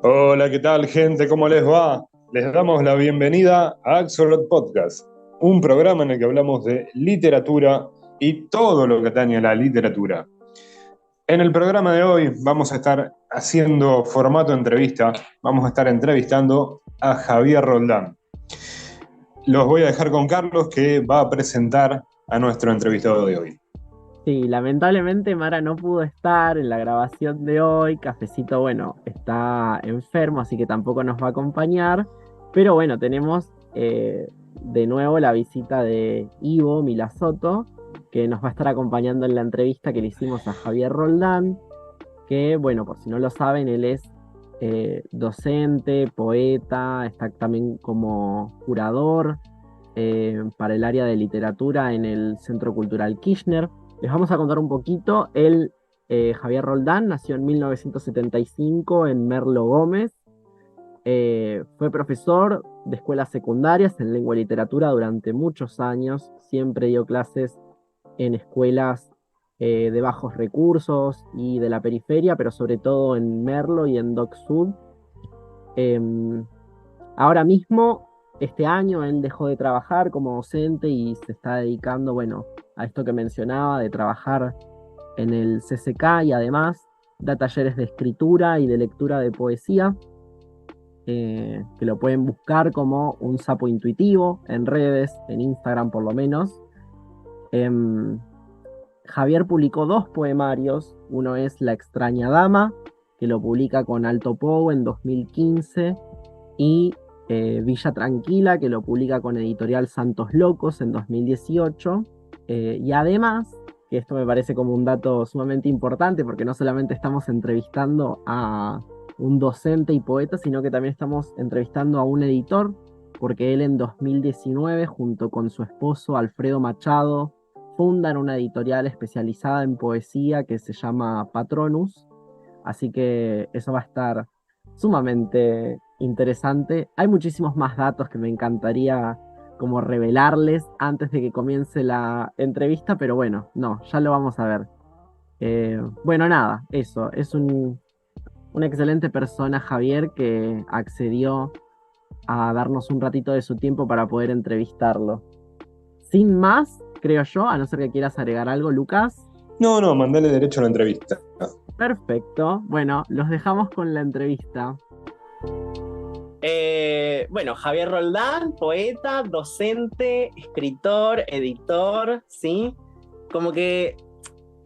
Hola, ¿qué tal, gente? ¿Cómo les va? Les damos la bienvenida a Axolot Podcast, un programa en el que hablamos de literatura y todo lo que atañe a la literatura. En el programa de hoy vamos a estar haciendo formato entrevista, vamos a estar entrevistando a Javier Roldán. Los voy a dejar con Carlos, que va a presentar a nuestro entrevistado de hoy. Sí, lamentablemente Mara no pudo estar en la grabación de hoy. Cafecito, bueno, está enfermo, así que tampoco nos va a acompañar. Pero bueno, tenemos de nuevo la visita de Ivo Milasoto, que nos va a estar acompañando en la entrevista que le hicimos a Javier Roldán, que bueno, por si no lo saben, él es docente, poeta, está también como curador para el área de literatura en el Centro Cultural Kirchner. Les vamos a contar un poquito. Él, Javier Roldán, nació en 1975 en Merlo Gómez. Fue profesor de escuelas secundarias en lengua y literatura durante muchos años. Siempre dio clases en escuelas de bajos recursos y de la periferia, pero sobre todo en Merlo y en Dock Sud. Em, Ahora mismo, este año, él dejó de trabajar como docente y se está dedicando, bueno, a esto que mencionaba, de trabajar en el CCK, y además da talleres de escritura y de lectura de poesía, que lo pueden buscar como un sapo intuitivo en redes, en Instagram por lo menos. Em, Javier publicó dos poemarios, uno es La extraña dama, que lo publica con Alto Pou en 2015, y Villa Tranquila, que lo publica con Editorial Santos Locos en 2018. Y además, que esto me parece como un dato sumamente importante, porque no solamente estamos entrevistando a un docente y poeta, sino que también estamos entrevistando a un editor, porque él en 2019, junto con su esposo Alfredo Machado, fundan una editorial especializada en poesía que se llama Patronus. Así que eso va a estar sumamente interesante. Hay muchísimos más datos que me encantaría como revelarles antes de que comience la entrevista, pero bueno, no, ya lo vamos a ver. Bueno, nada, eso, es una excelente persona, Javier, que accedió a darnos un ratito de su tiempo para poder entrevistarlo. Sin más, creo yo, a no ser que quieras agregar algo, Lucas. No, no, mandale derecho a la entrevista. Perfecto. Bueno, los dejamos con la entrevista. Bueno, Javier Roldán, poeta, docente, escritor, editor, ¿sí? Como que,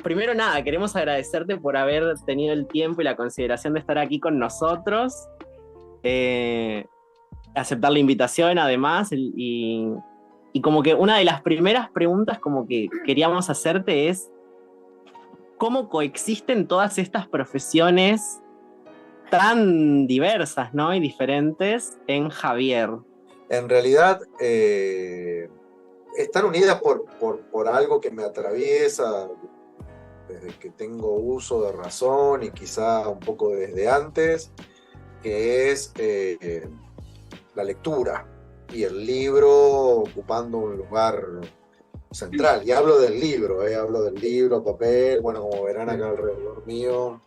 primero nada, queremos agradecerte por haber tenido el tiempo y la consideración de estar aquí con nosotros, eh, aceptar la invitación además, y como que una de las primeras preguntas como que queríamos hacerte es, ¿cómo coexisten todas estas profesiones tan diversas, ¿no? Y diferentes en Javier? En realidad están unidas por algo que me atraviesa desde que tengo uso de razón y quizá un poco desde antes, que es la lectura y el libro ocupando un lugar central. Y hablo del libro, papel, bueno, como verán acá alrededor mío,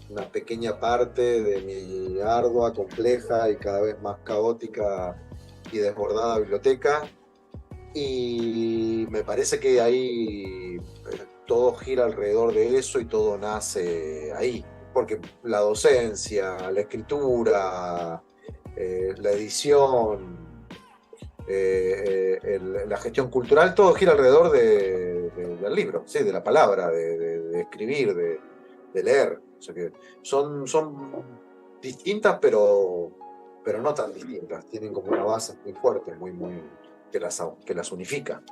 una pequeña parte de mi ardua, compleja y cada vez más caótica y desbordada biblioteca. Y me parece que ahí todo gira alrededor de eso y todo nace ahí. Porque la docencia, la escritura, la edición, la gestión cultural, todo gira alrededor del libro, ¿sí? De la palabra, de escribir, de leer. O sea que son distintas, pero no tan distintas. Tienen como una base muy fuerte, muy que las unifica,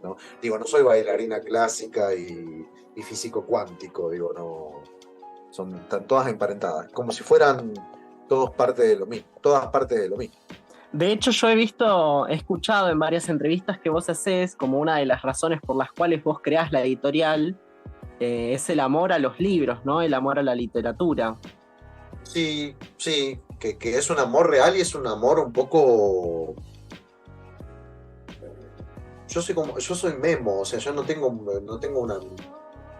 ¿no? Digo, no soy bailarina clásica y físico cuántico, digo, no. Están todas emparentadas, como si fueran todas partes de lo mismo, todas partes de lo mismo. De hecho, yo he escuchado en varias entrevistas que vos hacés como una de las razones por las cuales vos creás la editorial, es el amor a los libros, ¿no? El amor a la literatura. Sí, que es un amor real y es un amor un poco. Yo soy Memo, o sea, yo no tengo una.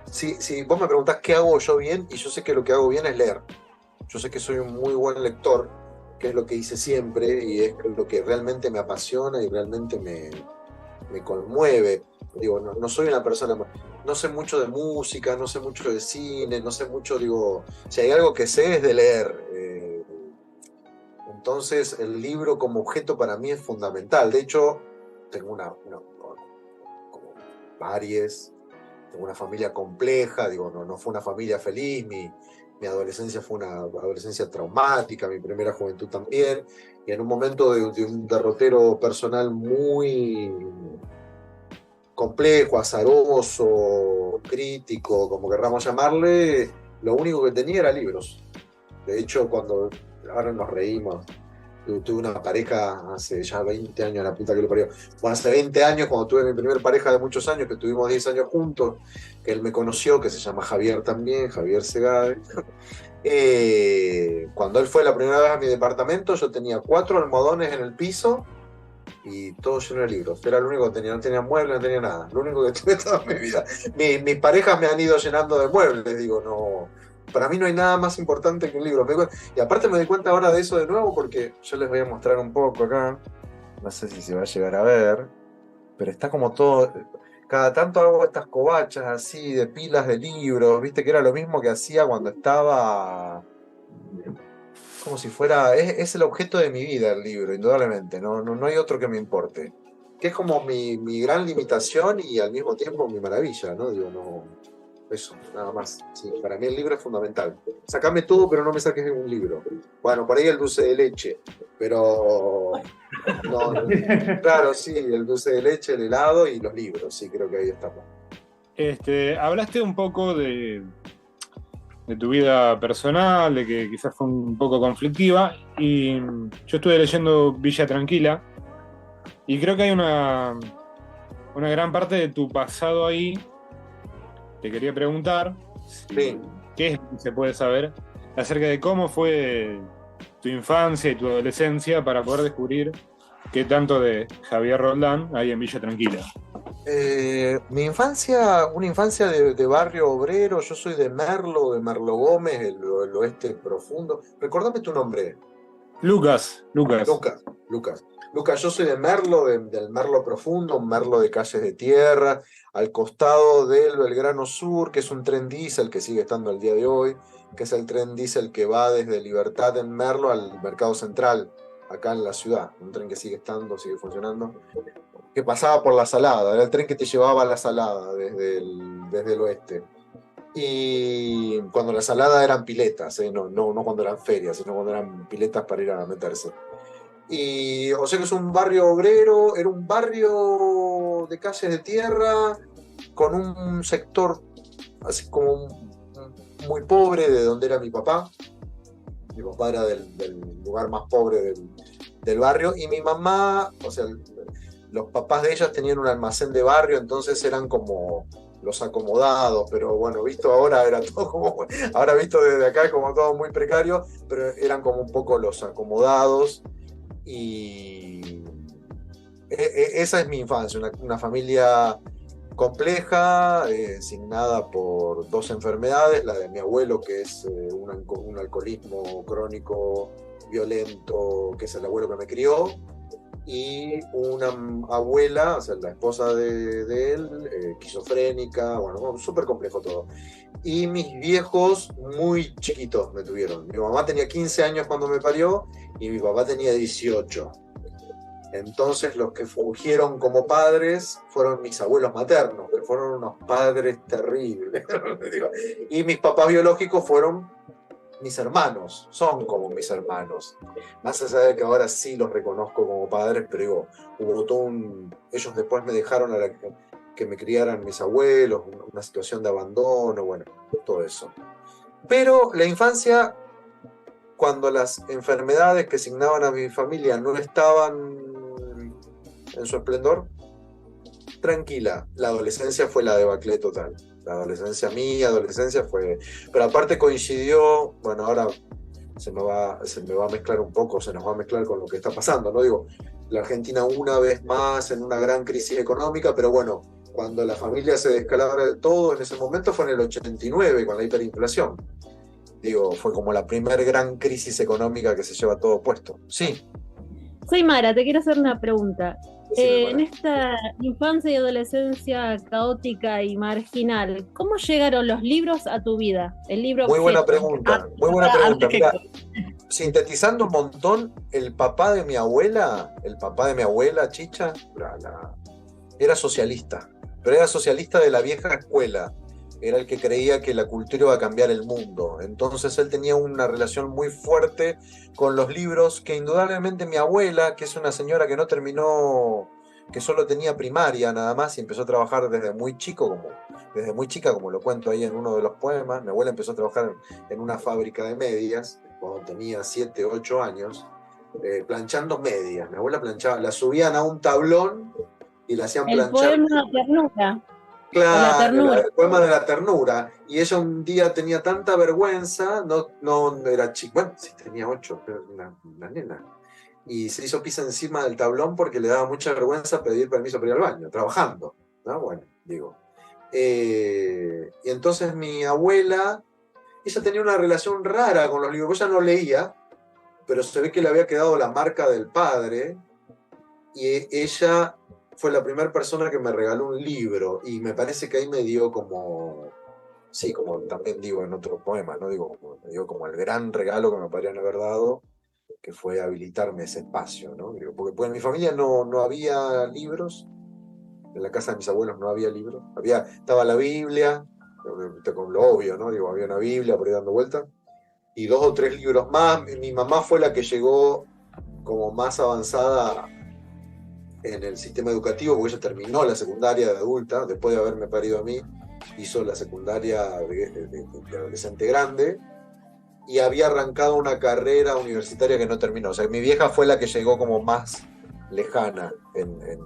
Si vos me preguntás qué hago yo bien, y yo sé que lo que hago bien es leer. yo sé que soy un muy buen lector, que es lo que hice siempre y es lo que realmente me apasiona y realmente me conmueve. Digo, no soy una persona, no sé mucho de música, no sé mucho de cine, no sé mucho, digo, si hay algo que sé es de leer. Entonces el libro como objeto para mí es fundamental. De hecho, tengo como varias, tengo una familia compleja, digo, no fue una familia feliz, mi adolescencia fue una adolescencia traumática, mi primera juventud también, y en un momento de un derrotero personal muy complejo, azaroso, crítico, como querramos llamarle, lo único que tenía era libros. De hecho, ahora nos reímos, tuve una pareja hace ya 20 años, la puta que lo parió. Bueno, hace 20 años, cuando tuve mi primer pareja de muchos años, que tuvimos 10 años juntos, que él me conoció, que se llama Javier también, Javier Segade. Cuando él fue la primera vez a mi departamento, yo tenía 4 almohadones en el piso y todo lleno de libros. Era lo único que tenía, no tenía muebles, no tenía nada. Lo único que tuve toda mi vida. Mis parejas me han ido llenando de muebles, digo, no. Para mí no hay nada más importante que un libro. Y aparte me doy cuenta ahora de eso de nuevo porque yo les voy a mostrar un poco acá. No sé si se va a llegar a ver, pero está como todo. Cada tanto hago estas covachas así de pilas de libros, viste que era lo mismo que hacía cuando estaba. Como si fuera. Es el objeto de mi vida el libro, indudablemente. No hay otro que me importe. Que es como mi gran limitación y al mismo tiempo mi maravilla, ¿no? Digo, no. Eso, nada más. Sí, para mí el libro es fundamental. Sacame todo, pero no me saques un libro. Bueno, por ahí el dulce de leche, pero no, claro, sí, el dulce de leche, el helado y los libros, sí, creo que ahí estamos. Hablaste un poco de tu vida personal, de que quizás fue un poco conflictiva, y yo estuve leyendo Villa Tranquila, y creo que hay una gran parte de tu pasado ahí. Te quería preguntar Sí. qué es lo que se puede saber acerca de cómo fue tu infancia y tu adolescencia para poder descubrir qué tanto de Javier Roldán hay en Villa Tranquila. Mi infancia, una infancia de barrio obrero, yo soy de Merlo Gómez, el oeste profundo. Recordame tu nombre. Lucas. Lucas, yo soy de Merlo, del Merlo profundo, un Merlo de calles de tierra, al costado del Belgrano Sur, que es un tren diésel que sigue estando al día de hoy, que es el tren diésel que va desde Libertad en Merlo al Mercado Central, acá en la ciudad. Un tren que sigue estando, sigue funcionando, que pasaba por La Salada, era el tren que te llevaba a La Salada desde el oeste. Y cuando La Salada eran piletas, no cuando eran ferias, sino cuando eran piletas para ir a meterse. Y o sea que es un barrio obrero, era un barrio de calles de tierra, con un sector así como muy pobre de donde era mi papá. Mi papá era del lugar más pobre del barrio, y mi mamá, o sea, los papás de ellas tenían un almacén de barrio, entonces eran como los acomodados, pero bueno, visto ahora era todo como, ahora visto desde acá como todo muy precario, pero eran como un poco los acomodados. Y esa es mi infancia, una familia compleja, signada por 2 enfermedades, la de mi abuelo, que es un alcoholismo crónico violento, que es el abuelo que me crió, y una abuela, o sea, la esposa de él, esquizofrénica, bueno, súper complejo todo. Y mis viejos muy chiquitos me tuvieron. Mi mamá tenía 15 años cuando me parió y mi papá tenía 18. Entonces los que fungieron como padres fueron mis abuelos maternos, que fueron unos padres terribles. Y mis papás biológicos fueron mis hermanos, son como mis hermanos. Más allá de que ahora sí los reconozco como padres, pero digo, hubo todo ellos después me dejaron que me criaran mis abuelos, una situación de abandono, bueno, todo eso. Pero la infancia, cuando las enfermedades que asignaban a mi familia no estaban en su esplendor, tranquila. La adolescencia fue la debacle total. La adolescencia fue... Pero aparte coincidió, bueno, ahora se me va a mezclar un poco, se nos va a mezclar con lo que está pasando, ¿no? Digo, la Argentina una vez más en una gran crisis económica, pero bueno, cuando la familia se descalabra de todo, en ese momento fue en el 89, con la hiperinflación. Digo, fue como la primer gran crisis económica que se lleva todo puesto. Sí. Soy Mara, te quiero hacer una pregunta. Decime, En Mara. esta infancia y adolescencia caótica y marginal, ¿cómo llegaron los libros a tu vida? El libro Muy buena objeto. pregunta, muy buena pregunta. Antes que- Mira, sintetizando un montón, el papá de mi abuela, Chicha, era socialista, pero era socialista de la vieja escuela. Era el que creía que la cultura iba a cambiar el mundo. Entonces él tenía una relación muy fuerte con los libros, que indudablemente mi abuela, que es una señora que no terminó, que solo tenía primaria nada más y empezó a trabajar desde muy chica, como lo cuento ahí en uno de los poemas. Mi abuela empezó a trabajar en una fábrica de medias cuando tenía 7, 8 años, planchando medias. Mi abuela planchaba, las subían a un tablón y la hacían El planchar. poema Ternura. Claro, La ternura. el poema de la ternura. Y ella un día tenía tanta vergüenza, no era chica, bueno, sí tenía 8, pero una nena. Y se hizo pis encima del tablón porque le daba mucha vergüenza pedir permiso para ir al baño, trabajando. ¿No? Bueno, digo. Y entonces mi abuela, ella tenía una relación rara con los libros. Ella no leía, pero se ve que le había quedado la marca del padre. Y ella fue la primera persona que me regaló un libro, y me parece que ahí me dio como, sí, como también digo en otro poema, ¿no? Me dio como el gran regalo que me podrían haber dado, que fue habilitarme ese espacio, ¿no? Porque pues, en mi familia no había libros, en la casa de mis abuelos no había libros, estaba la Biblia, con lo obvio, ¿no? Había una Biblia por ahí dando vueltas, y 2 o 3 libros más. Mi mamá fue la que llegó como más avanzada en el sistema educativo, porque ella terminó la secundaria de adulta, después de haberme parido a mí, hizo la secundaria de adolescente grande, y había arrancado una carrera universitaria que no terminó. O sea, mi vieja fue la que llegó como más lejana en el...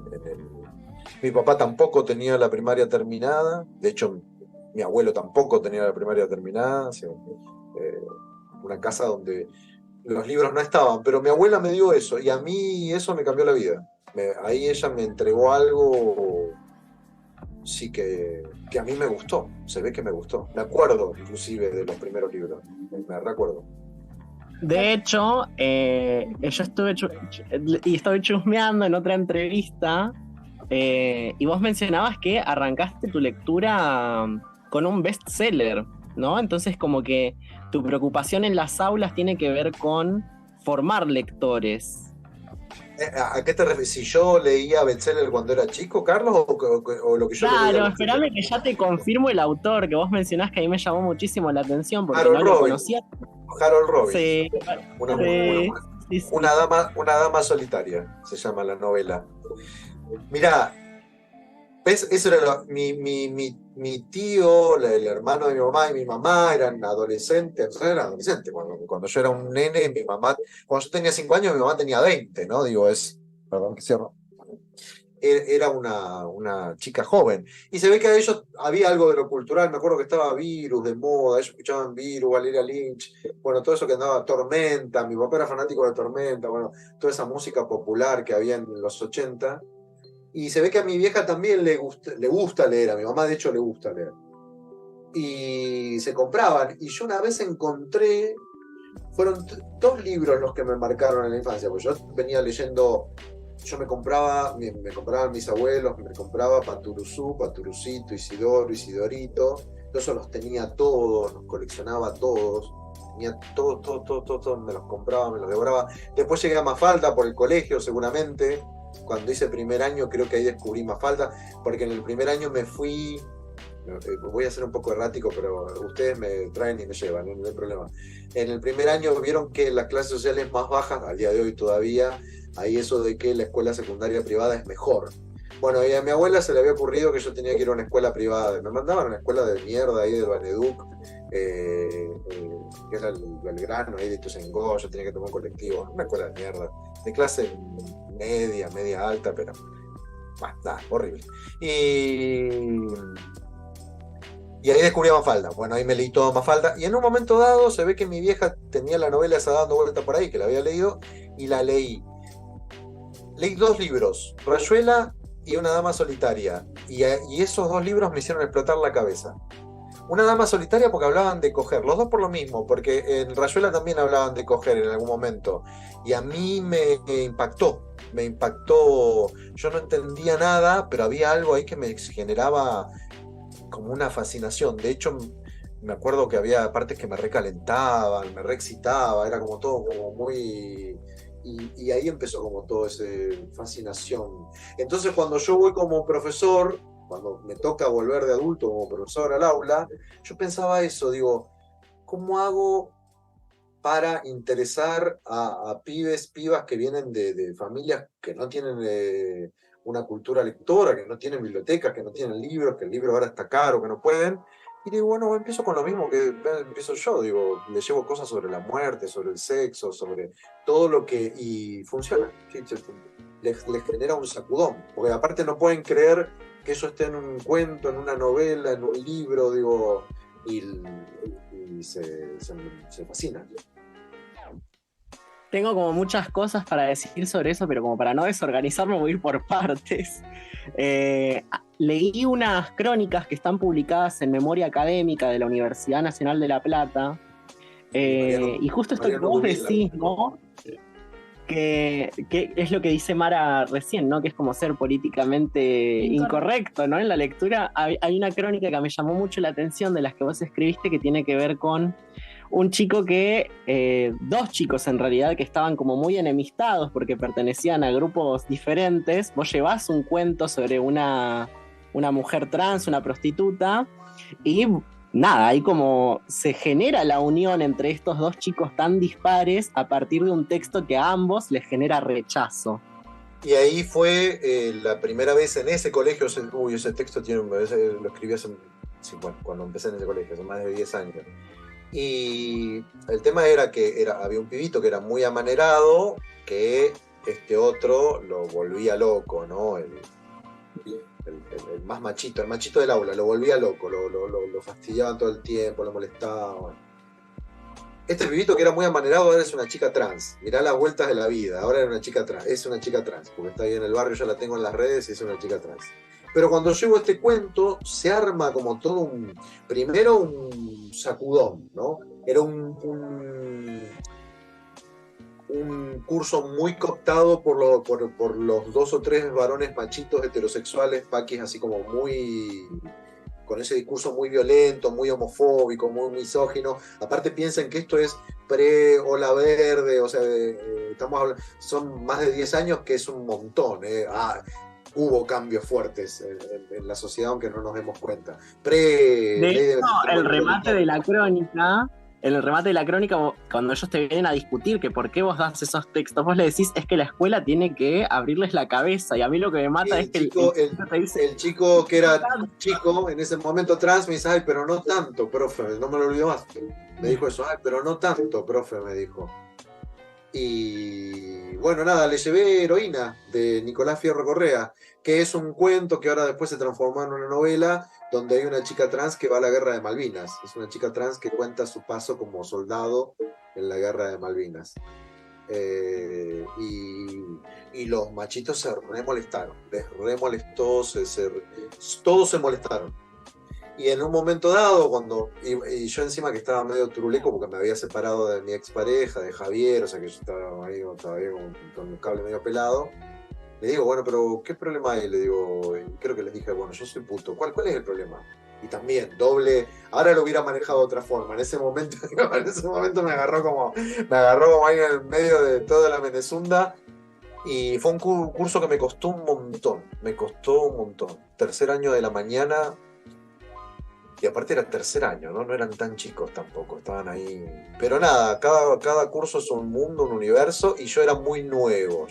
Mi papá tampoco tenía la primaria terminada, de hecho, mi abuelo tampoco tenía la primaria terminada, o sea, una casa donde los libros no estaban, pero mi abuela me dio eso, y a mí eso me cambió la vida. Ahí ella me entregó algo, sí, que a mí me gustó, se ve que me gustó. Me acuerdo inclusive de los primeros libros, me recuerdo. De hecho, yo estuve chusmeando en otra entrevista, y vos mencionabas que arrancaste tu lectura con un bestseller, ¿no? Entonces como que tu preocupación en las aulas tiene que ver con formar lectores. ¿A qué te refieres? ¿Si yo leía bestseller cuando era chico, Carlos, o lo que yo leía? Claro, espérame que ya te confirmo el autor que vos mencionás, que a mí me llamó muchísimo la atención porque Harold no lo Robbins. conocía. Harold Robbins. Sí, sí. Una dama solitaria, se llama la novela. Mirá, ¿ves? Eso era mi tío, el hermano de mi mamá y mi mamá eran adolescentes. Cuando yo era un nene, cuando yo tenía 5 años, mi mamá tenía 20, ¿no? Perdón que cierro. Era una chica joven. Y se ve que a ellos había algo de lo cultural. Me acuerdo que estaba Virus de moda, ellos escuchaban Virus, Valeria Lynch, bueno, todo eso que andaba, Tormenta, mi papá era fanático de Tormenta, bueno, toda esa música popular que había en los 80. Y se ve que a mi vieja también le gusta leer, a mi mamá de hecho le gusta leer. Y se compraban. Y yo una vez encontré, fueron 2 libros los que me marcaron en la infancia, porque yo venía leyendo, yo me compraban mis abuelos, me compraba Paturuzú, Paturucito, Isidoro, Isidorito, yo esos los tenía todos, los coleccionaba todos, tenía todos, me los compraba, me los devoraba. Después llegué a Mafalda por el colegio seguramente. Cuando hice primer año creo que ahí descubrí Mafalda, porque en el primer año me fui, voy a ser un poco errático, pero ustedes me traen y me llevan, no hay problema. En el primer año vieron que las clases sociales más bajas, al día de hoy todavía, hay eso de que la escuela secundaria privada es mejor. Bueno, y a mi abuela se le había ocurrido que yo tenía que ir a una escuela privada, me mandaban a una escuela de mierda ahí de Baneduc, que era el Belgrano, ahí de Ituzaingó, yo tenía que tomar un colectivo, una escuela de mierda, de clase media alta, pero nada, horrible. Y ahí descubrí a Mafalda. Bueno, ahí me leí todo Mafalda, y en un momento dado se ve que mi vieja tenía la novela esa dando vuelta por ahí, que la había leído, y la leí. Leí 2 libros, Rayuela y Una dama solitaria, y esos 2 libros me hicieron explotar la cabeza. Una dama solitaria porque hablaban de coger, los dos por lo mismo, porque en Rayuela también hablaban de coger en algún momento. Y a mí me impactó, yo no entendía nada, pero había algo ahí que me generaba como una fascinación. De hecho, me acuerdo que había partes que me recalentaban, me reexcitaba, era como todo como muy... Y ahí empezó como toda esa fascinación. Entonces cuando yo voy como profesor, cuando me toca volver de adulto como profesor al aula, yo pensaba eso, digo, ¿cómo hago para interesar a pibes, pibas que vienen de familias que no tienen una cultura lectora, que no tienen bibliotecas, que no tienen libros, que el libro ahora está caro, que no pueden? Y digo, bueno, empiezo con lo mismo que empiezo yo, digo, le llevo cosas sobre la muerte, sobre el sexo, sobre todo lo que... Y funciona, ¿sí? Les genera un sacudón, porque aparte no pueden creer que eso esté en un cuento, en una novela, en un libro, digo, y se fascinan. Tengo como muchas cosas para decir sobre eso, pero como para no desorganizarme voy a ir por partes. Leí unas crónicas que están publicadas en Memoria Académica de la Universidad Nacional de La Plata, y justo esto que vos decís, ¿no? Que es lo que dice Mara recién, ¿no? Que es como ser políticamente incorrecto, ¿no? En la lectura hay una crónica que me llamó mucho la atención de las que vos escribiste, que tiene que ver con un chico dos chicos en realidad, que estaban como muy enemistados porque pertenecían a grupos diferentes. Vos llevás un cuento sobre una mujer trans, una prostituta, y nada, ahí como se genera la unión entre estos dos chicos tan dispares a partir de un texto que a ambos les genera rechazo. Y ahí fue la primera vez en ese colegio, ese texto lo escribí cuando empecé en ese colegio, hace más de 10 años. Y el tema era que había un pibito que era muy amanerado, que este otro lo volvía loco, ¿no? El más machito, el machito del aula, lo volvía loco, lo fastidiaban todo el tiempo, lo molestaban. Este pibito que era muy amanerado ahora es una chica trans. Mirá las vueltas de la vida, ahora es una chica trans, porque está ahí en el barrio, ya la tengo en las redes y es una chica trans. Pero cuando llevo este cuento, se arma como todo primero un sacudón, ¿no? Era un curso muy cooptado por los 2 o 3 varones machitos heterosexuales, paquis, así como muy... con ese discurso muy violento, muy homofóbico, muy misógino. Aparte piensen que esto es pre-Ola Verde, o sea, estamos hablando, son más de 10 años, que es un montón, hubo cambios fuertes en la sociedad, aunque no nos demos cuenta. De hecho, el remate de la crónica, cuando ellos te vienen a discutir que por qué vos das esos textos, vos le decís, es que la escuela tiene que abrirles la cabeza, y a mí lo que me mata es que el chico que era chico en ese momento trans me dice, ay, pero no tanto, profe, no me lo olvido más. Me dijo eso, ay, pero no tanto, profe, me dijo. Y bueno, nada, le llevé Heroína de Nicolás Fierro Correa, que es un cuento que ahora después se transformó en una novela donde hay una chica trans que va a la guerra de Malvinas. Es una chica trans que cuenta su paso como soldado en la guerra de Malvinas. Y los machitos se remolestaron, les remolestó, todos se molestaron. Y en un momento dado, y yo encima que estaba medio turuleco porque me había separado de mi expareja, de Javier, o sea que yo estaba ahí todavía con un cable medio pelado, le digo, bueno, pero ¿qué problema hay? Le digo, creo que les dije, bueno, yo soy puto, ¿cuál es el problema? Y también, doble, ahora lo hubiera manejado de otra forma, en ese momento me agarró como ahí en el medio de toda la menezunda, y fue un curso que me costó un montón, tercer año de la mañana. Y aparte era tercer año, ¿no? No eran tan chicos tampoco, estaban ahí. Pero nada, cada curso es un mundo, un universo, y yo era muy nuevo.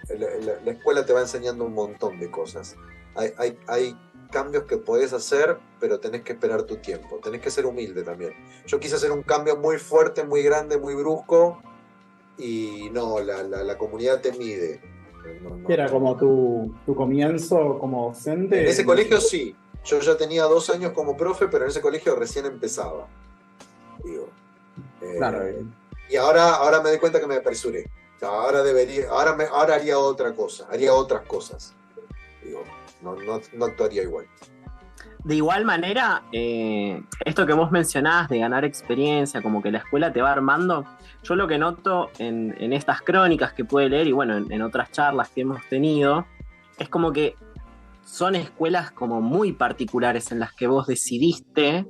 La escuela te va enseñando un montón de cosas. Hay cambios que podés hacer, pero tenés que esperar tu tiempo. Tenés que ser humilde también. Yo quise hacer un cambio muy fuerte, muy grande, muy brusco, y no, la comunidad te mide. ¿Era como tu comienzo como docente? En ese colegio sí. Yo ya tenía 2 años como profe, pero en ese colegio recién empezaba. Digo. Claro. Y ahora me doy cuenta que me apresuré. Ahora haría otra cosa, haría otras cosas. Digo, no actuaría igual. De igual manera, esto que vos mencionás de ganar experiencia, como que la escuela te va armando, yo lo que noto en estas crónicas que pude leer y bueno, en otras charlas que hemos tenido, es como que son escuelas como muy particulares en las que vos decidiste,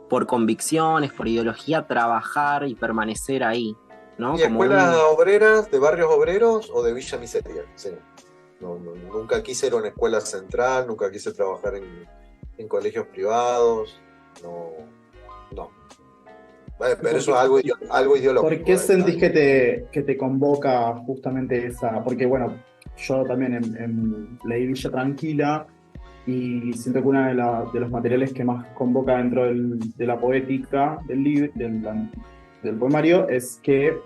por convicciones, por ideología, trabajar y permanecer ahí, ¿no? ¿Y Como escuelas obreras, de barrios obreros o de Villa Miseria? Sí. Nunca quise ir a una escuela central, nunca quise trabajar en colegios privados, no. Pero eso es algo ideológico. ¿Por qué sentís que te convoca justamente esa? Porque bueno, yo también leí Villa Tranquila y siento que uno de los materiales que más convoca dentro de la poética del poemario es que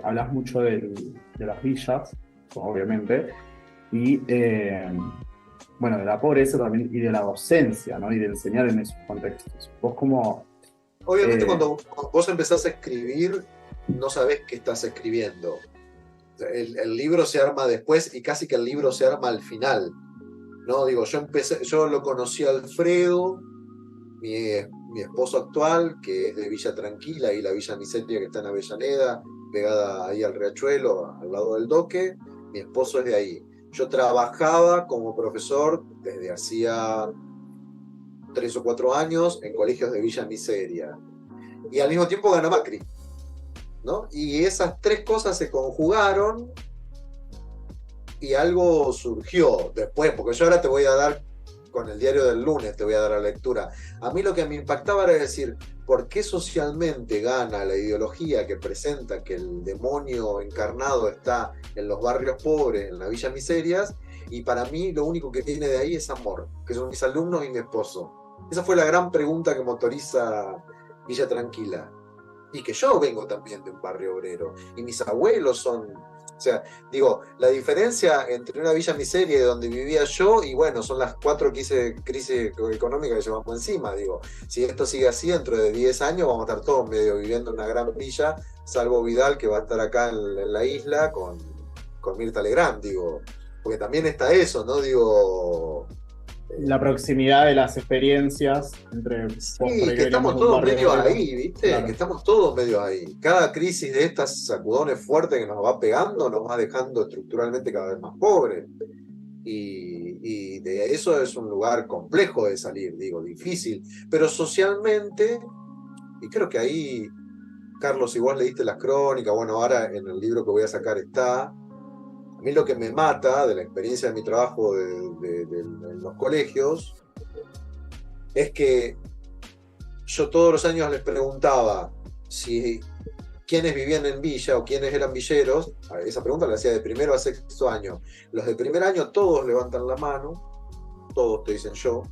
hablas mucho de las villas, obviamente, y bueno, de la pobreza también y de la docencia, ¿no? Y de enseñar en esos contextos. Vos como... Obviamente cuando vos empezás a escribir, no sabés qué estás escribiendo. El libro se arma después y casi que el libro se arma al final. No, digo, yo lo conocí a Alfredo, mi esposo actual, que es de Villa Tranquila y la Villa Miseria que está en Avellaneda, pegada ahí al riachuelo, al lado del doque. Mi esposo es de ahí. Yo trabajaba como profesor desde hacía 3 o 4 años en colegios de Villa Miseria. Y al mismo tiempo ganó Macri, ¿no? Y esas 3 cosas se conjugaron y algo surgió después, porque yo ahora te voy a dar, con el diario del lunes te voy a dar la lectura. A mí lo que me impactaba era decir, ¿por qué socialmente gana la ideología que presenta que el demonio encarnado está en los barrios pobres, en las villas miserias? Y para mí lo único que tiene de ahí es amor, que son mis alumnos y mi esposo. Esa fue la gran pregunta que motoriza Villa Tranquila. Y que yo vengo también de un barrio obrero, y mis abuelos son... O sea, digo, la diferencia entre una Villa Miseria de donde vivía yo y bueno, son las 4 crisis económicas que llevamos encima. Digo, si esto sigue así, dentro de 10 años vamos a estar todos medio viviendo en una gran villa, salvo Vidal que va a estar acá en la isla con Mirta Legrand, digo. Porque también está eso, ¿no? Digo... La proximidad de las experiencias entre... Sí, que estamos todos medio ahí, ¿viste? Claro. Que estamos todos medio ahí. Cada crisis de estas sacudones fuertes que nos va pegando nos va dejando estructuralmente cada vez más pobres. Y de eso es un lugar complejo de salir, digo, difícil. Pero socialmente, y creo que ahí, Carlos, si vos leíste las crónicas, bueno, ahora en el libro que voy a sacar está... A mí lo que me mata de la experiencia de mi trabajo en los colegios es que yo todos los años les preguntaba si quiénes vivían en villa o quiénes eran villeros. Esa pregunta la hacía de primero a sexto año. Los de primer año todos levantan la mano, todos te dicen yo,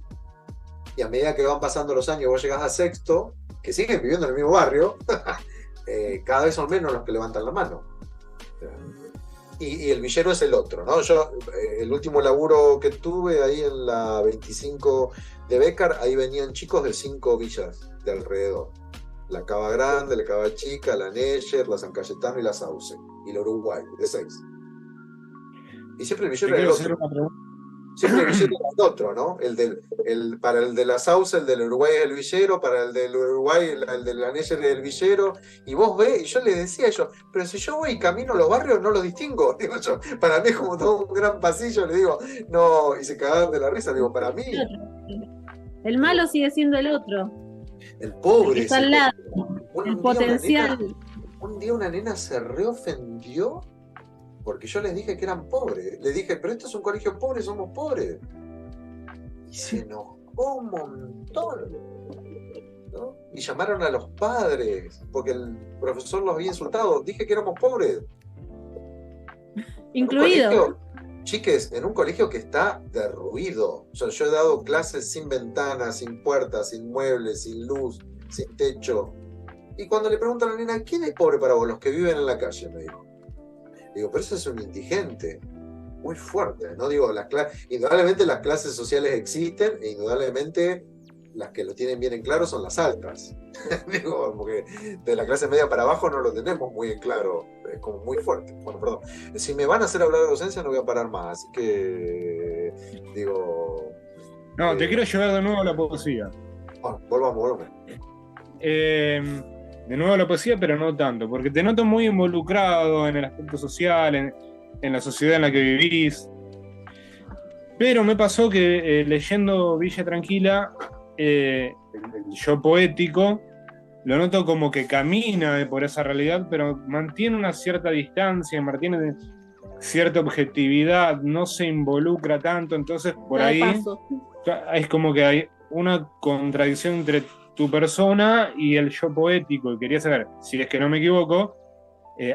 y a medida que van pasando los años vos llegás a sexto, que siguen viviendo en el mismo barrio, cada vez son menos los que levantan la mano. Y el villero es el otro, ¿no? Yo, el último laburo que tuve ahí en la 25 de Bécar, ahí venían chicos de 5 villas de alrededor. La Cava Grande, la Cava Chica, la Neyer, la San Cayetano y la Sauce. Y la Uruguay, de 6. Y siempre el villero era el otro. Siempre el villero era el otro, ¿no? Para el de la Sauce, el del Uruguay es el villero, para el del Uruguay, el de la Neyer es el villero, y vos ves, y yo les decía a ellos, pero si yo voy y camino los barrios no los distingo, digo yo, para mí es como todo un gran pasillo, le digo, no, y se cagaban de la risa, digo, para mí... El malo sigue siendo el otro. El pobre. El que está al lado, el potencial. Un día una nena se reofendió porque yo les dije que eran pobres. Les dije, pero esto es un colegio pobre, somos pobres. Y se enojó un montón, ¿no? Y llamaron a los padres, porque el profesor los había insultado. Dije que éramos pobres. Incluido. Chiques, en un colegio que está derruido. O sea, yo he dado clases sin ventanas, sin puertas, sin muebles, sin luz, sin techo. Y cuando le preguntan a la nena, ¿quién es pobre para vos? Los que viven en la calle, me dijo. Digo, pero eso es un indigente muy fuerte, ¿no? Digo, indudablemente las clases sociales existen e indudablemente las que lo tienen bien en claro son las altas. Digo, porque de la clase media para abajo no lo tenemos muy en claro, es como muy fuerte. Bueno, perdón. Si me van a hacer hablar de docencia no voy a parar más, así que digo, No, te quiero llevar de nuevo a la poesía. Bueno, volvamos. De nuevo a la poesía, pero no tanto, porque te noto muy involucrado en el aspecto social, en la sociedad en la que vivís. Pero me pasó que leyendo Villa Tranquila, el yo poético, lo noto como que camina por esa realidad, pero mantiene una cierta distancia, mantiene cierta objetividad, no se involucra tanto, entonces por ahí es como que hay una contradicción entre tu persona y el yo poético, y quería saber, si es que no me equivoco,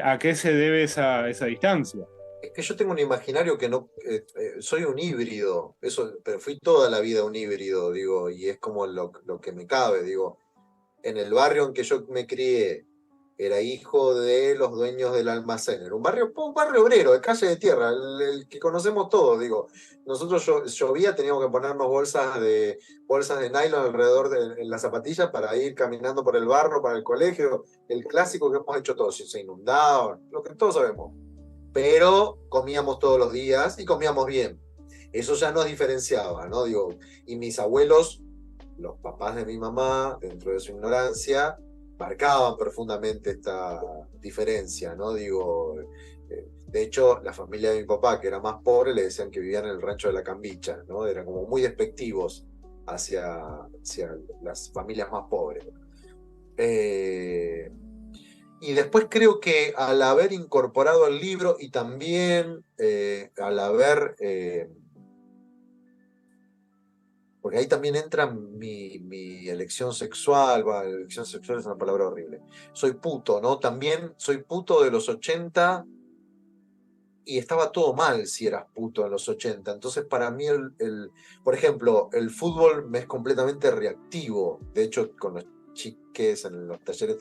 a qué se debe esa distancia. Es que yo tengo un imaginario que no... soy un híbrido, eso, pero fui toda la vida un híbrido, digo, y es como lo que me cabe, digo. En el barrio en que yo me crié, era hijo de los dueños del almacén. Era un barrio obrero, de calle de tierra, el que conocemos todos, digo. Nosotros llovía, teníamos que ponernos bolsas de nylon alrededor en las zapatillas para ir caminando por el barro, para el colegio. El clásico que hemos hecho todos, se inundaban, lo que todos sabemos. Pero comíamos todos los días y comíamos bien. Eso ya nos diferenciaba, ¿no? Digo, y mis abuelos, los papás de mi mamá, dentro de su ignorancia, marcaban profundamente esta diferencia, ¿no? Digo, de hecho, la familia de mi papá, que era más pobre, le decían que vivían en el rancho de la Cambicha, ¿no? Eran como muy despectivos hacia las familias más pobres. Y después creo que al haber incorporado el libro y también al haber... porque ahí también entra mi elección sexual. La elección sexual es una palabra horrible. Soy puto, ¿no? También soy puto de los 80 y estaba todo mal si eras puto en los 80. Entonces para mí, por ejemplo, el fútbol me es completamente reactivo. De hecho, con los chiques en los talleres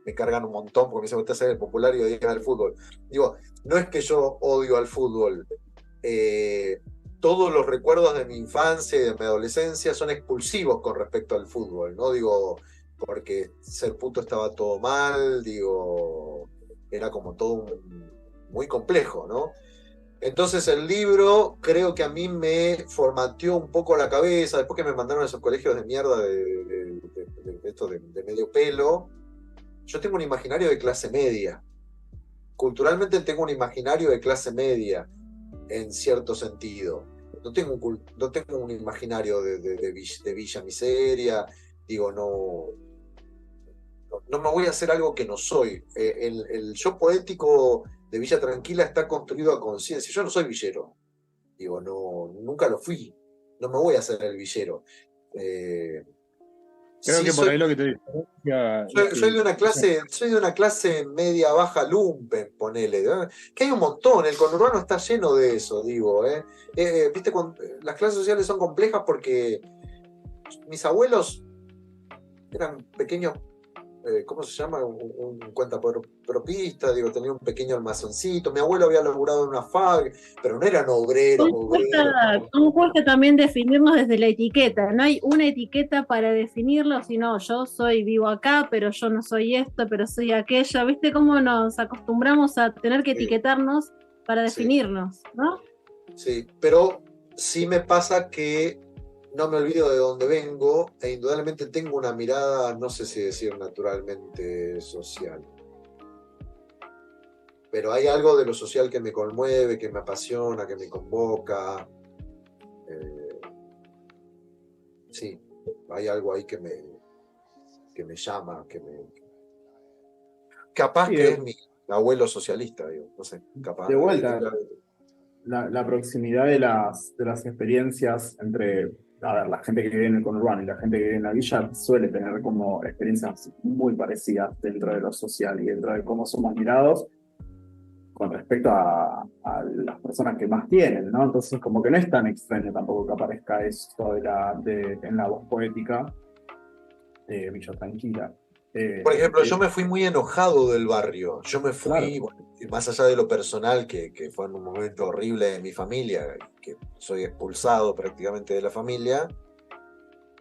me cargan un montón porque me dicen, usted hacer el popular y odian al fútbol. Digo, no es que yo odio al fútbol. Todos los recuerdos de mi infancia y de mi adolescencia son expulsivos con respecto al fútbol, ¿no? Digo, porque ser puto estaba todo mal, digo, era como todo muy complejo, ¿no? Entonces el libro creo que a mí me formateó un poco la cabeza, después que me mandaron a esos colegios de mierda de esto de medio pelo. Yo tengo un imaginario de clase media. Culturalmente tengo un imaginario de clase media, en cierto sentido. No tengo un imaginario de Villa Miseria, digo, no me voy a hacer algo que no soy. El yo poético de Villa Tranquila está construido a conciencia. Yo no soy villero, digo, nunca lo fui, no me voy a hacer el villero. Creo que por ahí lo que te diferencia. Soy de una clase media baja lumpen, ponele, ¿no? Que hay un montón, el conurbano está lleno de eso, digo, viste, las clases sociales son complejas porque mis abuelos eran pequeños, ¿cómo se llama? Un cuentapropista, digo, tenía un pequeño almacencito. Mi abuelo había laburado en una fábrica, pero no eran obreros. ¿Cómo cuesta también definirnos desde la etiqueta? No hay una etiqueta para definirlo, sino yo vivo acá, pero yo no soy esto, pero soy aquello. ¿Viste cómo nos acostumbramos a tener que etiquetarnos para definirnos, ¿no? Sí, pero sí me pasa que no me olvido de dónde vengo e indudablemente tengo una mirada, no sé si decir naturalmente social. Pero hay algo de lo social que me conmueve, que me apasiona, que me convoca. Sí, hay algo ahí que me llama, capaz que es mi abuelo socialista, digo, no sé, capaz. De vuelta, la proximidad de las experiencias entre, a ver, la gente que vive en el conurbano y la gente que vive en la villa suele tener como experiencias muy parecidas dentro de lo social y dentro de cómo somos mirados con respecto a las personas que más tienen, ¿no? Entonces como que no es tan extraño tampoco que aparezca esto en la voz poética de Villa Tranquila. Por ejemplo, yo me fui muy enojado del barrio. Yo me fui, claro. más allá de lo personal, que fue en un momento horrible de mi familia, que soy expulsado prácticamente de la familia,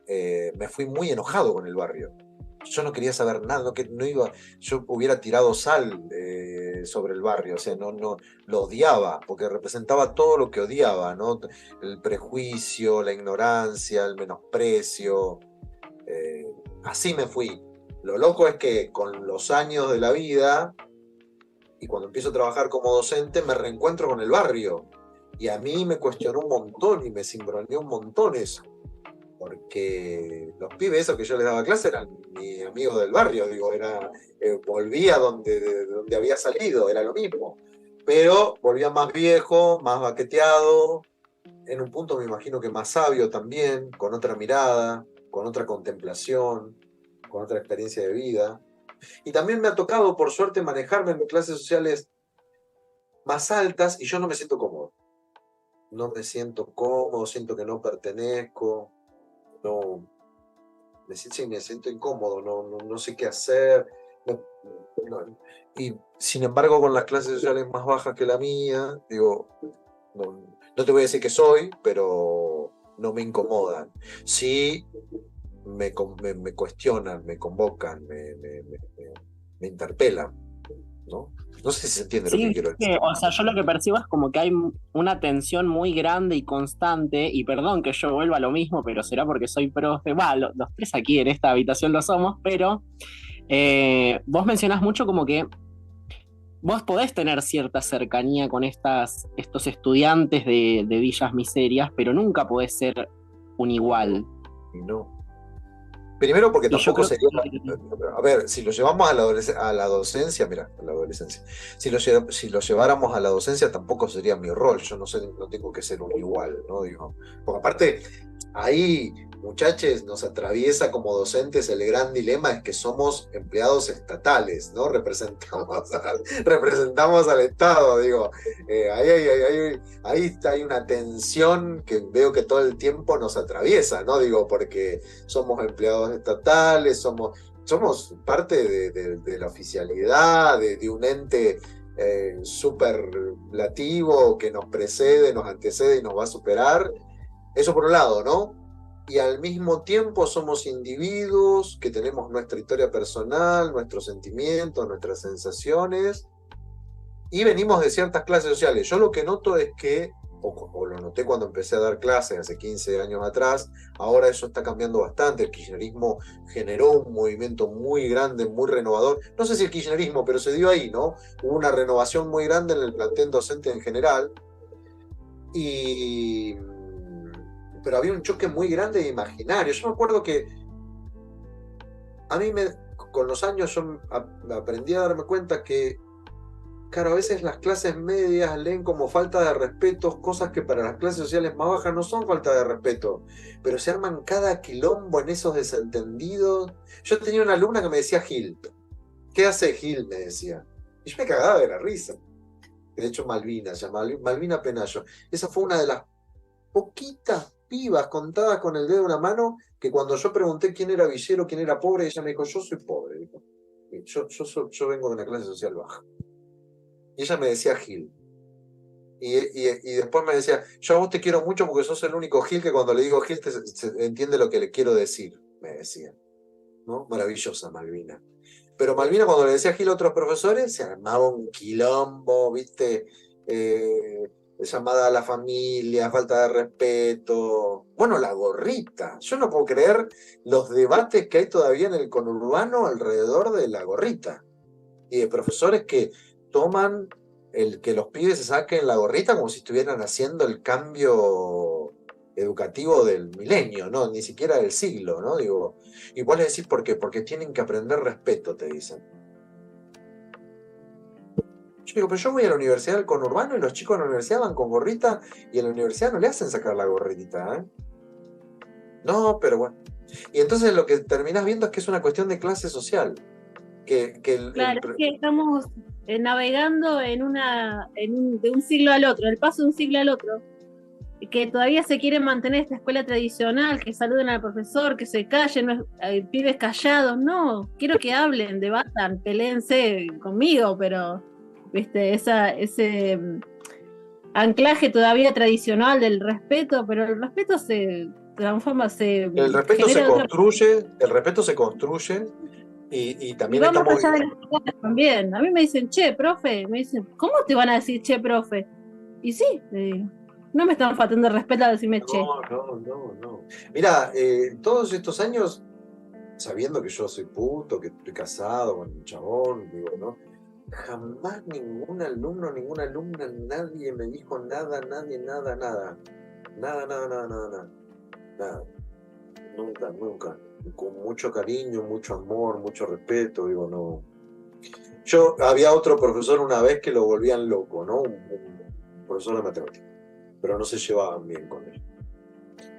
me fui muy enojado con el barrio. Yo no quería saber nada, yo hubiera tirado sal sobre el barrio, o sea, no lo odiaba, porque representaba todo lo que odiaba, ¿no? El prejuicio, la ignorancia, el menosprecio, así me fui. Lo loco es que con los años de la vida, y cuando empiezo a trabajar como docente, me reencuentro con el barrio, y a mí me cuestionó un montón, y me cimbroneó un montón eso. Porque los pibes esos que yo les daba clase eran mis amigos del barrio, digo, volvía de donde había salido, era lo mismo. Pero volvía más viejo, más baqueteado, en un punto me imagino que más sabio también, con otra mirada, con otra contemplación, con otra experiencia de vida. Y también me ha tocado, por suerte, manejarme en clases sociales más altas y yo no me siento cómodo. No me siento cómodo, siento que no pertenezco. No, me siento incómodo, no sé qué hacer. Y sin embargo, con las clases sociales más bajas que la mía, digo, no te voy a decir que soy, pero no me incomodan. Sí, me cuestionan, me convocan, me interpelan, ¿no? No sé si se entiende lo que quiero decir. O sea, yo lo que percibo es como que hay una tensión muy grande y constante, y perdón que yo vuelva a lo mismo, pero será porque soy profe, los tres aquí en esta habitación lo somos, pero vos mencionás mucho como que vos podés tener cierta cercanía con estos estudiantes de Villas Miserias, pero nunca podés ser un igual. No. Primero porque tampoco sería... A ver, si lo llevamos a la docencia, mira, a la adolescencia. Si lo lleváramos a la docencia, tampoco sería mi rol. Yo no tengo que ser un igual, ¿no? Digo, porque aparte, ahí, muchachos, nos atraviesa como docentes el gran dilema es que somos empleados estatales, ¿no? Representamos al Estado, digo. Ahí hay una tensión que veo que todo el tiempo nos atraviesa, ¿no? Digo, porque somos empleados estatales, somos parte de la oficialidad, de un ente superlativo que nos precede, nos antecede y nos va a superar. Eso por un lado, ¿no? Y al mismo tiempo somos individuos que tenemos nuestra historia personal, nuestros sentimientos, nuestras sensaciones, y venimos de ciertas clases sociales. Yo lo que noto es que, o lo noté cuando empecé a dar clases hace 15 años atrás, ahora eso está cambiando bastante. El kirchnerismo generó un movimiento muy grande, muy renovador. No sé si el kirchnerismo, pero se dio ahí, ¿no? Hubo una renovación muy grande en el plantel docente en general. Pero había un choque muy grande de imaginario. Yo me acuerdo que a mí con los años yo aprendí a darme cuenta que, claro, a veces las clases medias leen como falta de respeto cosas que para las clases sociales más bajas no son falta de respeto, pero se arman cada quilombo en esos desentendidos. Yo tenía una alumna que me decía Gil. ¿Qué hace Gil?, me decía. Y yo me cagaba de la risa. De hecho, Malvina Penayo. Esa fue una de las poquitas pibas contadas con el dedo de una mano que cuando yo pregunté quién era villero, quién era pobre, ella me dijo, yo soy pobre. Dijo. Yo vengo de una clase social baja. Y ella me decía Gil. Y después me decía, yo a vos te quiero mucho porque sos el único Gil que cuando le digo Gil se entiende lo que le quiero decir, me decía. ¿No? Maravillosa Malvina. Pero Malvina cuando le decía Gil a otros profesores se armaba un quilombo, ¿viste? Llamada a la familia, falta de respeto. Bueno, la gorrita. Yo no puedo creer los debates que hay todavía en el conurbano alrededor de la gorrita. Y de profesores que toman que los pibes se saquen la gorrita como si estuvieran haciendo el cambio educativo del milenio, ¿no? Ni siquiera del siglo, ¿no? Digo, y vos le decís ¿por qué? Porque tienen que aprender respeto, te dicen. Yo digo, pero yo voy a la universidad del conurbano y los chicos en la universidad van con gorrita y en la universidad no le hacen sacar la gorrita, ¿eh? No, pero bueno. Y entonces lo que terminás viendo es que es una cuestión de clase social. Claro, es que estamos navegando de un siglo al otro, el paso de un siglo al otro, que todavía se quiere mantener esta escuela tradicional, que saluden al profesor, que se callen, pibes callados. No, quiero que hablen, debatan, peleense conmigo, pero ¿viste? Ese anclaje todavía tradicional del respeto, pero el respeto se transforma, el respeto se construye Y Y también vamos estamos. allá de las palabras también. A mí me dicen, che, profe. Me dicen, ¿cómo te van a decir che, profe? Y sí, no me están faltando el respeto a decirme che. No. Mira, todos estos años, sabiendo que yo soy puto, que estoy casado con un chabón, digo, ¿no? Jamás ningún alumno, ninguna alumna, nadie me dijo nada, nadie, nada. Nada. Nunca. Con mucho cariño, mucho amor, mucho respeto, digo, no. Yo había otro profesor una vez que lo volvían loco, ¿no? Un profesor de matemáticas, pero no se llevaban bien con él.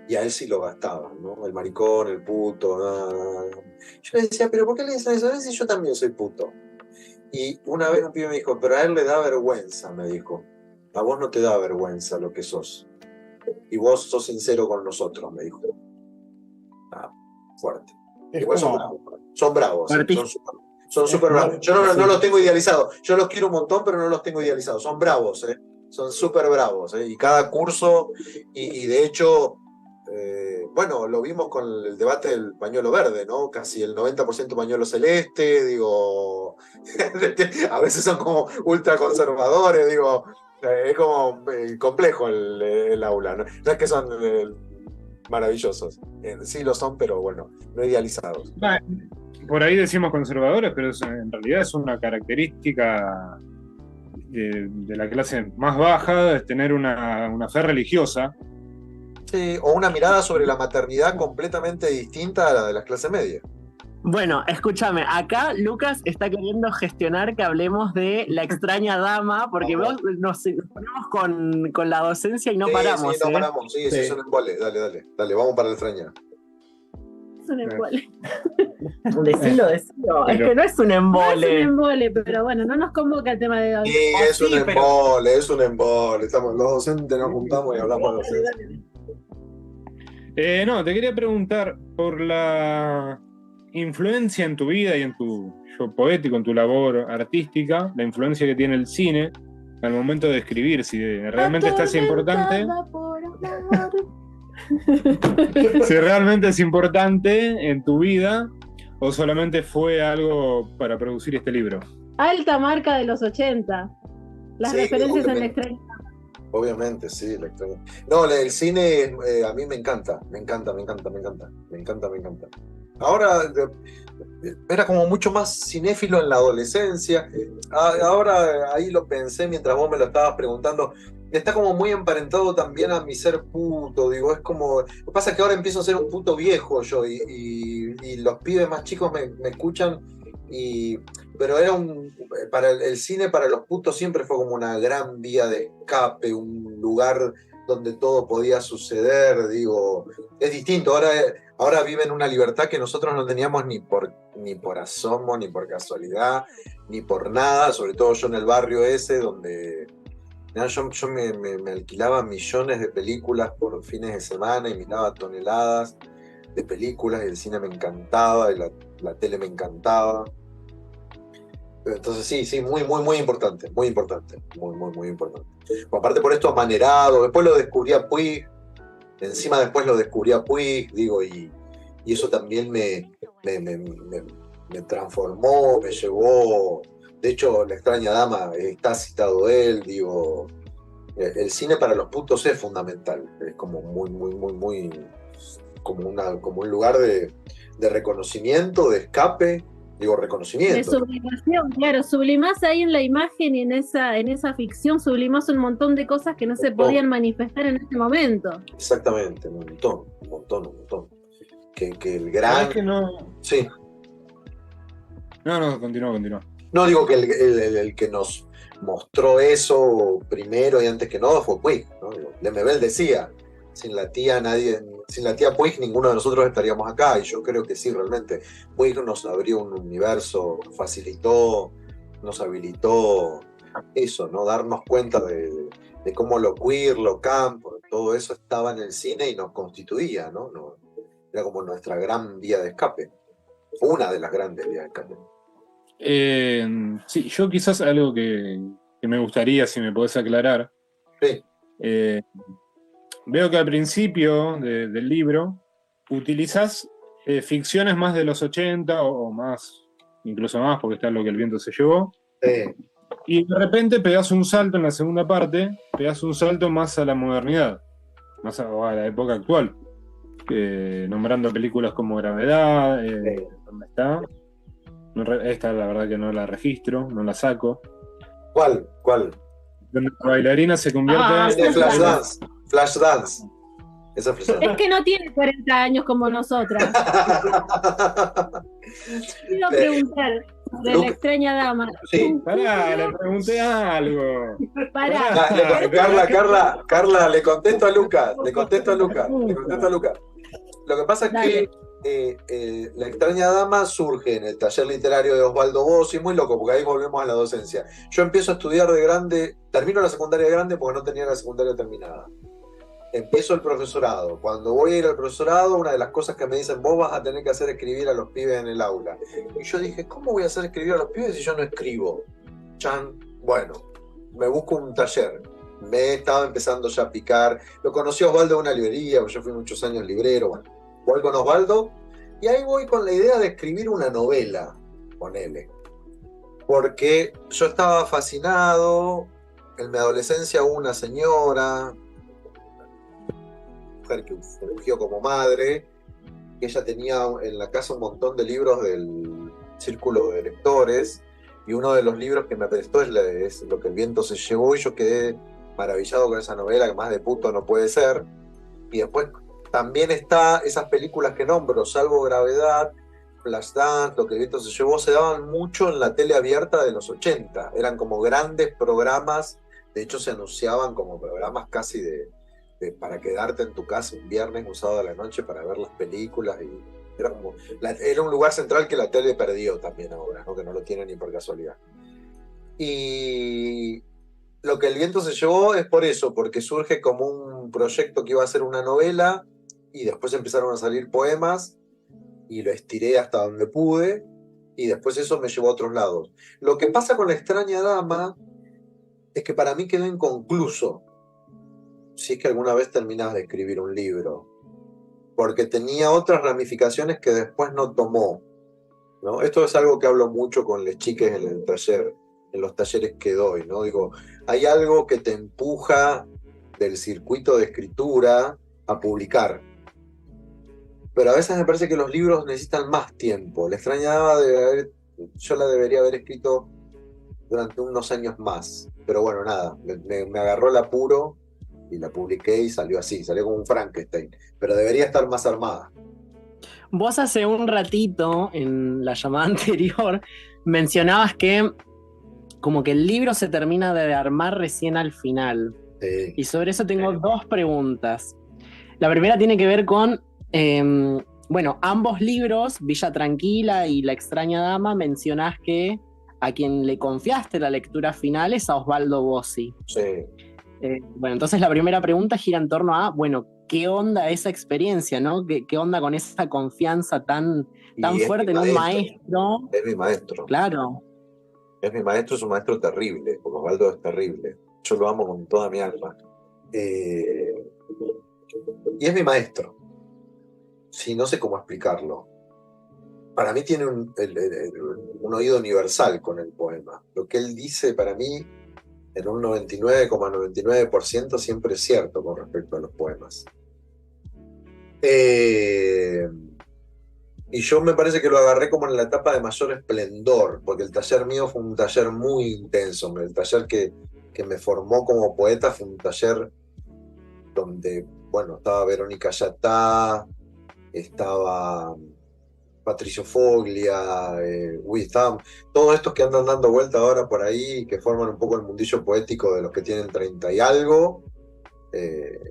Y a él sí lo gastaban, ¿no? El maricón, el puto, nada. Yo le decía, pero ¿por qué le dicen eso? A veces yo también soy puto. Y una vez un pibe me dijo, pero a él le da vergüenza, me dijo. A vos no te da vergüenza lo que sos. Y vos sos sincero con nosotros, me dijo. Ah, fuerte. Es Igual son como, bravos. Son bravos. Fuertísimo. Son súper bravos. muy- Yo no sí. los tengo idealizados. Yo los quiero un montón, pero no los tengo idealizados. Son bravos, ¿eh? Son súper bravos, ¿eh? Y cada curso, y de hecho, bueno, lo vimos con el debate del pañuelo verde, ¿no? Casi el 90% pañuelo celeste, digo, a veces son como ultraconservadores, digo, es como complejo el aula, ¿no? No es que son maravillosos, sí lo son, pero bueno, no idealizados. Por ahí decimos conservadores, pero en realidad es una característica de la clase más baja, es tener una fe religiosa. Sí, o una mirada sobre la maternidad completamente distinta a la de las clases medias. Bueno, escúchame, acá Lucas está queriendo gestionar que hablemos de la extraña dama, porque Vamos. nos ponemos con la docencia y no Sí, paramos, sí, no paramos, sí, Sí. es un embole, dale, vamos para la extraña. Es un embole. Decilo. Es que no es un No es un embole. embole, pero bueno, no nos convoca el tema de hoy. Sí, Ah, es un sí, pero- embole, es un embole. Estamos, los docentes nos juntamos y hablamos de Dale, docencia. dale. No, te quería preguntar por la influencia en tu vida y en tu yo poético, en tu labor artística, la influencia que tiene el cine al momento de escribir, si realmente estás importante, Atormentada por amor. si realmente es importante en tu vida o solamente fue algo para producir este libro. Alta marca de los 80. Las Sí, referencias en la obviamente. extraña. Obviamente, sí, la extraña. No, el cine a mí me encanta. Ahora era como mucho más cinéfilo en la adolescencia. Ahora ahí lo pensé mientras vos me lo estabas preguntando. Está como muy emparentado también a mi ser puto, digo, es como. Lo que pasa es que ahora empiezo a ser un puto viejo yo y los pibes más chicos me escuchan pero era para el cine para los putos siempre fue como una gran vía de escape, un lugar donde todo podía suceder, digo, es distinto, ahora viven una libertad que nosotros no teníamos ni por asomo, ni por casualidad, ni por nada, sobre todo yo en el barrio ese donde yo me alquilaba millones de películas por fines de semana y miraba toneladas de películas y el cine me encantaba y la tele me encantaba. Entonces sí, muy importante, muy importante. Aparte por esto amanerado, después lo descubrí a Puig, encima después lo descubrí a Puig, digo, y eso también me transformó, me llevó, de hecho La extraña dama está citado él, digo, el cine para los putos es fundamental, es como muy, como un lugar de reconocimiento, de escape. Digo, De reconocimiento. sublimación, claro, sublimás ahí en la imagen y en esa ficción, sublimás un montón de cosas que no se podían manifestar en ese momento. Exactamente, un montón. Que el gran. ¿Sabes que no? Sí. No, continúa. No, digo que el que nos mostró eso primero y antes que nada fue Puig, ¿no? Lemebel decía, sin la tía Puig ninguno de nosotros estaríamos acá, y yo creo que sí, realmente. Puig nos abrió un universo, facilitó, nos habilitó eso, ¿no? Darnos cuenta de cómo lo queer, lo camp, todo eso estaba en el cine y nos constituía, ¿no? Era como nuestra gran vía de escape, una de las grandes vías de escape. Sí, yo quizás algo que me gustaría, si me podés aclarar. Sí. Veo que al principio del libro utilizás ficciones más de los 80 o más incluso más, porque está Lo que el viento se llevó. Sí. Y de repente pegás un salto en la segunda parte, pegás un salto más a la modernidad, más a la época actual. Nombrando películas como Gravedad, ¿dónde está? Esta la verdad que no la registro, no la saco. ¿Cuál? Donde la bailarina se convierte De Flashdance. Flashdance. Esa es Flashdance. Es que no tiene 40 años como nosotras. Quiero preguntar de la extraña dama. Sí. Pará, le pregunté algo. Carla, le contesto a Lucas. Lo que pasa es Dale. que La extraña dama surge en el taller literario de Osvaldo Bossi, muy loco, porque ahí volvemos a la docencia. Yo empiezo a estudiar de grande, termino la secundaria de grande porque no tenía la secundaria terminada. Empiezo el profesorado. Cuando voy a ir al profesorado, una de las cosas que me dicen, vos vas a tener que hacer escribir a los pibes en el aula. Y yo dije, ¿cómo voy a hacer escribir a los pibes si yo no escribo? Bueno, me busco un taller. Me estaba empezando ya a picar. Lo conocí a Osvaldo en una librería, porque yo fui muchos años librero. Bueno, voy con Osvaldo y ahí voy con la idea de escribir una novela con él. Porque yo estaba fascinado. En mi adolescencia hubo una señora, mujer que fungió como madre, que ella tenía en la casa un montón de libros del círculo de lectores, y uno de los libros que me prestó es Lo que el viento se llevó, y yo quedé maravillado con esa novela, que más de puto no puede ser. Y después también está esas películas que nombro, Salvo Gravedad, Flashdance, Lo que el viento se llevó, se daban mucho en la tele abierta de los 80, eran como grandes programas, de hecho se anunciaban como programas casi de para quedarte en tu casa un viernes, un sábado a la noche para ver las películas, y era un lugar central que la tele perdió también ahora, ¿no? Que no lo tiene ni por casualidad. Y Lo que el viento se llevó es por eso, porque surge como un proyecto que iba a ser una novela, y después empezaron a salir poemas, y lo estiré hasta donde pude, y después eso me llevó a otros lados. Lo que pasa con La extraña dama es que para mí quedó inconcluso, si es que alguna vez terminás de escribir un libro, porque tenía otras ramificaciones que después no tomó, ¿no? Esto es algo que hablo mucho con las chicas en el taller, en los talleres que doy, ¿no? Digo, hay algo que te empuja del circuito de escritura a publicar, pero a veces me parece que los libros necesitan más tiempo. La extraña dama yo la debería haber escrito durante unos años más, pero bueno, nada, me agarró el apuro y la publiqué y salió así, salió como un Frankenstein, pero debería estar más armada. Vos hace un ratito, en la llamada anterior, mencionabas que como que el libro se termina de armar recién al final. Sí. Y sobre eso tengo dos preguntas. La primera tiene que ver con, bueno, ambos libros, Villa Tranquila y La extraña dama, mencionás que a quien le confiaste la lectura final es a Osvaldo Bossi. Sí. Bueno, entonces la primera pregunta gira en torno a, bueno, ¿qué onda esa experiencia, no? ¿Qué onda con esa confianza tan fuerte en un maestro? Es mi maestro. Claro. Es mi maestro, es un maestro terrible, porque Osvaldo es terrible. Yo lo amo con toda mi alma. Y es mi maestro. Sí, no sé cómo explicarlo. Para mí tiene un oído universal con el poema. Lo que él dice para mí, en un 99,99% siempre es cierto con respecto a los poemas. Y yo me parece que lo agarré como en la etapa de mayor esplendor, porque el taller mío fue un taller muy intenso. El taller que me formó como poeta fue un taller donde, bueno, estaba Verónica Yatá, estaba Patricio Foglia, estaban todos estos que andan dando vuelta ahora por ahí, que forman un poco el mundillo poético de los que tienen 30 y algo,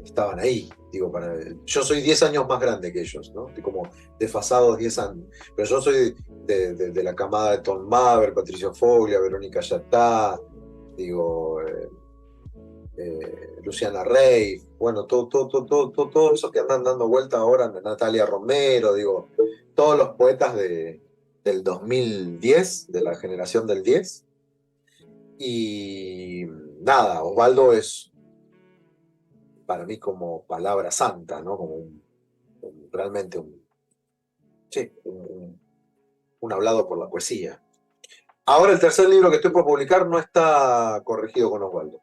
estaban ahí. Digo, yo soy 10 años más grande que ellos, ¿no? Estoy como desfasados 10 años. Pero yo soy de la camada de Tom Maver, Patricio Foglia, Verónica Yatá, digo, Luciana Rey, bueno, todo eso que andan dando vuelta ahora, Natalia Romero, digo, todos los poetas del 2010, de la generación del 10. Y nada, Osvaldo es para mí como palabra santa, ¿no? Como realmente un un hablado por la poesía. Ahora el tercer libro que estoy por publicar no está corregido con Osvaldo.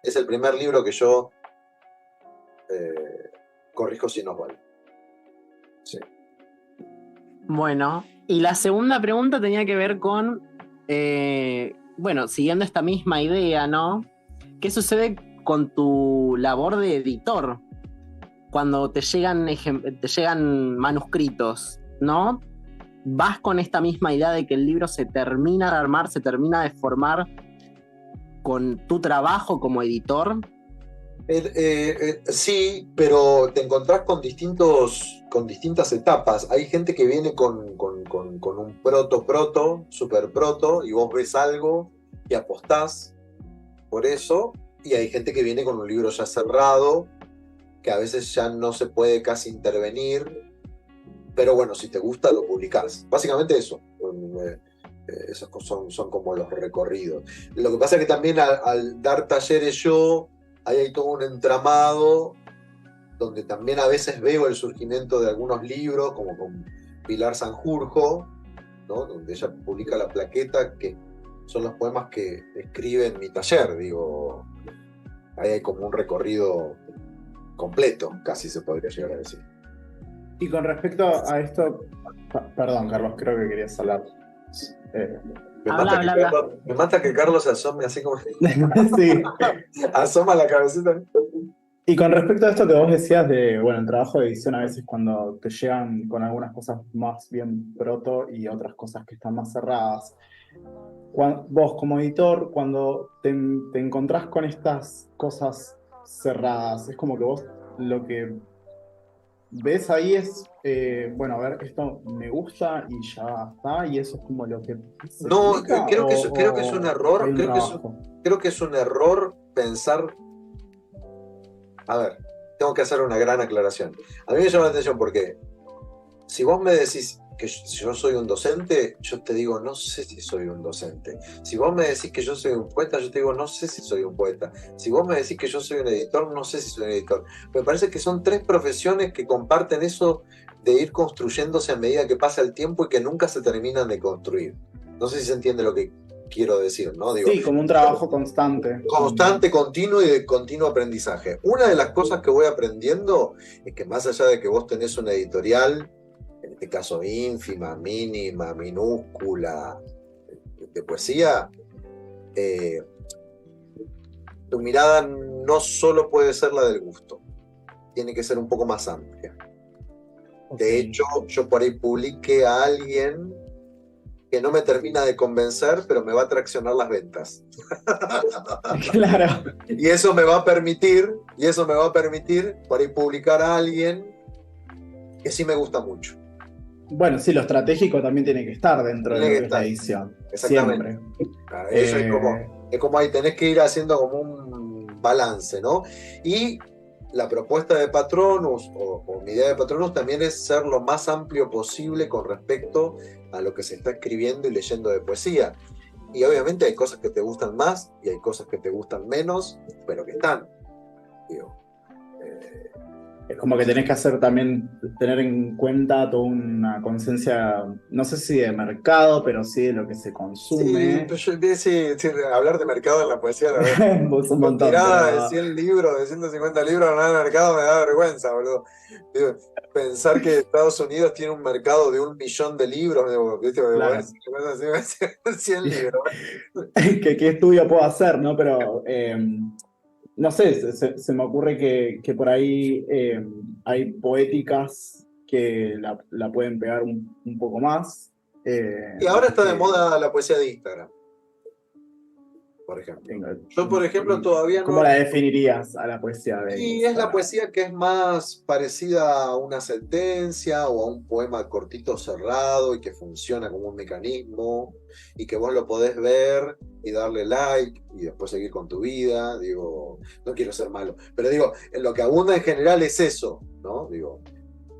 Es el primer libro que yo corrijo sin Osvaldo. Sí. Bueno, y la segunda pregunta tenía que ver con, bueno, siguiendo esta misma idea, ¿no? ¿Qué sucede con tu labor de editor cuando te llegan manuscritos, ¿no? ¿Vas con esta misma idea de que el libro se termina de armar, se termina de formar con tu trabajo como editor? Sí, pero te encontrás con distintas etapas. Hay gente que viene con un proto, super proto, y vos ves algo y apostás por eso, y hay gente que viene con un libro ya cerrado, que a veces ya no se puede casi intervenir, pero bueno, si te gusta lo publicás. Básicamente eso. Esas cosas son como los recorridos. Lo que pasa es que también al dar talleres yo, ahí hay todo un entramado donde también a veces veo el surgimiento de algunos libros, como con Pilar Sanjurjo, ¿no? Donde ella publica La Plaqueta, que son los poemas que escribe en mi taller. Digo, ahí hay como un recorrido completo, casi se podría llegar a decir. Y con respecto a esto, perdón, Carlos, creo que querías hablar. Me mata que Carlos se asome así como... Sí. Asoma la cabecita. Y con respecto a esto que vos decías de, bueno, el trabajo de edición a veces cuando te llegan con algunas cosas más bien proto y otras cosas que están más cerradas. Vos como editor, cuando te encontrás con estas cosas cerradas, es como que vos lo que ves ahí es, bueno, a ver, esto me gusta y ya está, y eso es como lo que se No, publica, creo que es un error, creo que es un error pensar. A ver, tengo que hacer una gran aclaración. A mí me llama la atención porque si vos me decís que yo soy un docente, yo te digo, no sé si soy un docente. Si vos me decís que yo soy un poeta, yo te digo, no sé si soy un poeta. Si vos me decís que yo soy un editor, no sé si soy un editor. Me parece que son tres profesiones que comparten eso de ir construyéndose a medida que pasa el tiempo y que nunca se terminan de construir. No sé si se entiende lo que quiero decir, ¿no? Digo, sí, como un trabajo constante. Constante, continuo y de continuo aprendizaje. Una de las cosas que voy aprendiendo es que más allá de que vos tenés una editorial, en este caso ínfima, mínima, minúscula, de poesía, tu mirada no solo puede ser la del gusto, tiene que ser un poco más amplia. Okay. De hecho, yo por ahí publiqué a alguien que no me termina de convencer, pero me va a traccionar las ventas. Claro. Y eso me va a permitir por ahí publicar a alguien que sí me gusta mucho. Bueno, sí, lo estratégico también tiene que estar dentro de la edición. Exactamente. Siempre. Eso es como ahí tenés que ir haciendo como un balance, ¿no? Y la propuesta de Patronus, o mi idea de Patronus, también es ser lo más amplio posible con respecto a lo que se está escribiendo y leyendo de poesía. Y obviamente hay cosas que te gustan más y hay cosas que te gustan menos, pero que están. Digo, es como que tenés que hacer también, tener en cuenta toda una conciencia, no sé si de mercado, pero sí de lo que se consume. Sí, hablar de mercado en la poesía, la verdad. Con tirada de 100 libros, de 150 libros, hablar de mercado me da vergüenza, boludo. Digo, pensar que Estados Unidos tiene un mercado de 1 millón de libros, ¿viste? Claro. 100 libros. ¿Qué estudio puedo hacer, no? Pero... no sé, se me ocurre que por ahí hay poéticas que la pueden pegar un poco más. Y ahora está de moda la poesía de Instagram, por ejemplo. Yo, por ejemplo, todavía ¿Cómo la definirías a la poesía de Instagram? Y es la poesía que es más parecida a una sentencia o a un poema cortito cerrado y que funciona como un mecanismo y que vos lo podés ver y darle like y después seguir con tu vida. Digo, no quiero ser malo, pero digo, en lo que abunda en general es eso, ¿no? Digo,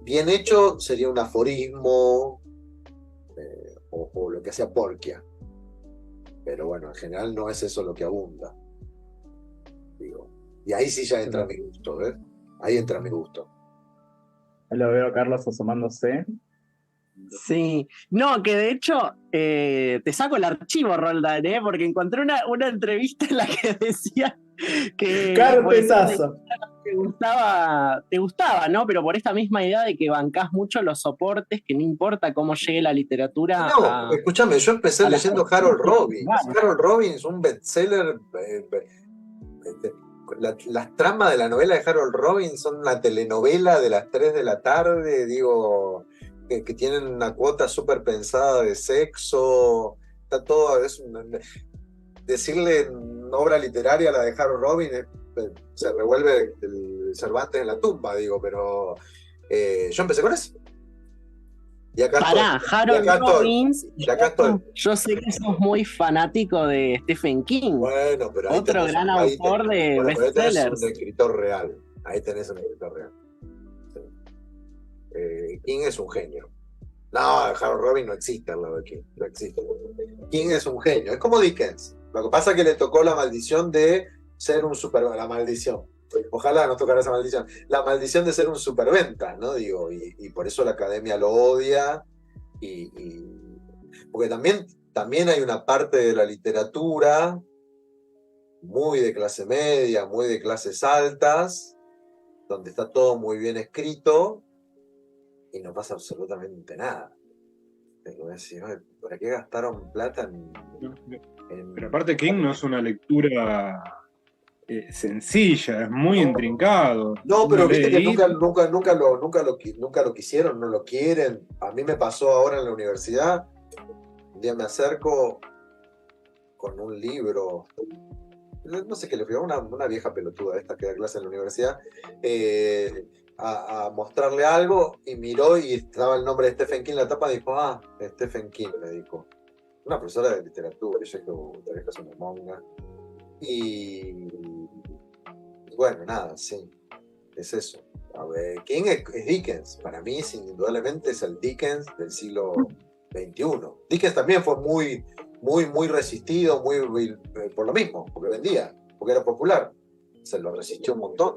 bien hecho sería un aforismo o lo que sea Porquia. Pero bueno, en general no es eso lo que abunda. Digo, y ahí sí ya entra mi gusto, ¿ves? Ahí entra mi gusto. Lo veo a Carlos asomándose. Sí, no, que de hecho te saco el archivo, Roldán, porque encontré una entrevista en la que decía que Carpetazo. te gustaba, ¿no? Pero por esta misma idea de que bancás mucho los soportes, que no importa cómo llegue la literatura No, escúchame, yo empecé a la leyendo Harold Robbins. Claro. Harold Robbins, un bestseller. Las tramas de la novela de Harold Robbins son una telenovela de las 3 de la tarde, digo, que tienen una cuota súper pensada de sexo. Está todo. Decirle obra literaria a la de Harold Robbins se revuelve el Cervantes en la tumba, digo, pero yo empecé con eso. Y acá Pará, estoy. Harold Robbins, Y acá estoy. yo sé que sos muy fanático de Stephen King, Bueno, pero ahí otro gran autor de pero ahí tenés bestsellers. un escritor real. Ahí tenés un escritor real. Sí. King es un genio. No, Harold Robbins no existe al lado de King. No existe. King es un genio. Es como Dickens. Lo que pasa es que le tocó la maldición de ser un la maldición. Ojalá no tocara esa maldición. La maldición de ser un superventa, ¿no? Digo, y por eso la academia lo odia. Porque también hay una parte de la literatura muy de clase media, muy de clases altas, donde está todo muy bien escrito y no pasa absolutamente nada. Decir, ¿para qué gastaron plata en... Pero aparte King no es una lectura sencilla, es muy intrincado. No, pero Uno viste que lee nunca lo quisieron, no lo quieren. A mí me pasó ahora en la universidad. Un día me acerco con un libro, no sé qué le fui, una vieja pelotuda esta que da clase en la universidad, a mostrarle algo y miró y estaba el nombre de Stephen King en la tapa y dijo, Stephen King, me dijo. Una profesora de literatura, y yo dije, tal vez es una monga. Y bueno, nada, sí, es eso. A ver, King es Dickens, para mí indudablemente es el Dickens del siglo XXI. Dickens también fue muy resistido, por lo mismo, porque vendía, porque era popular. Se lo resistió un montón,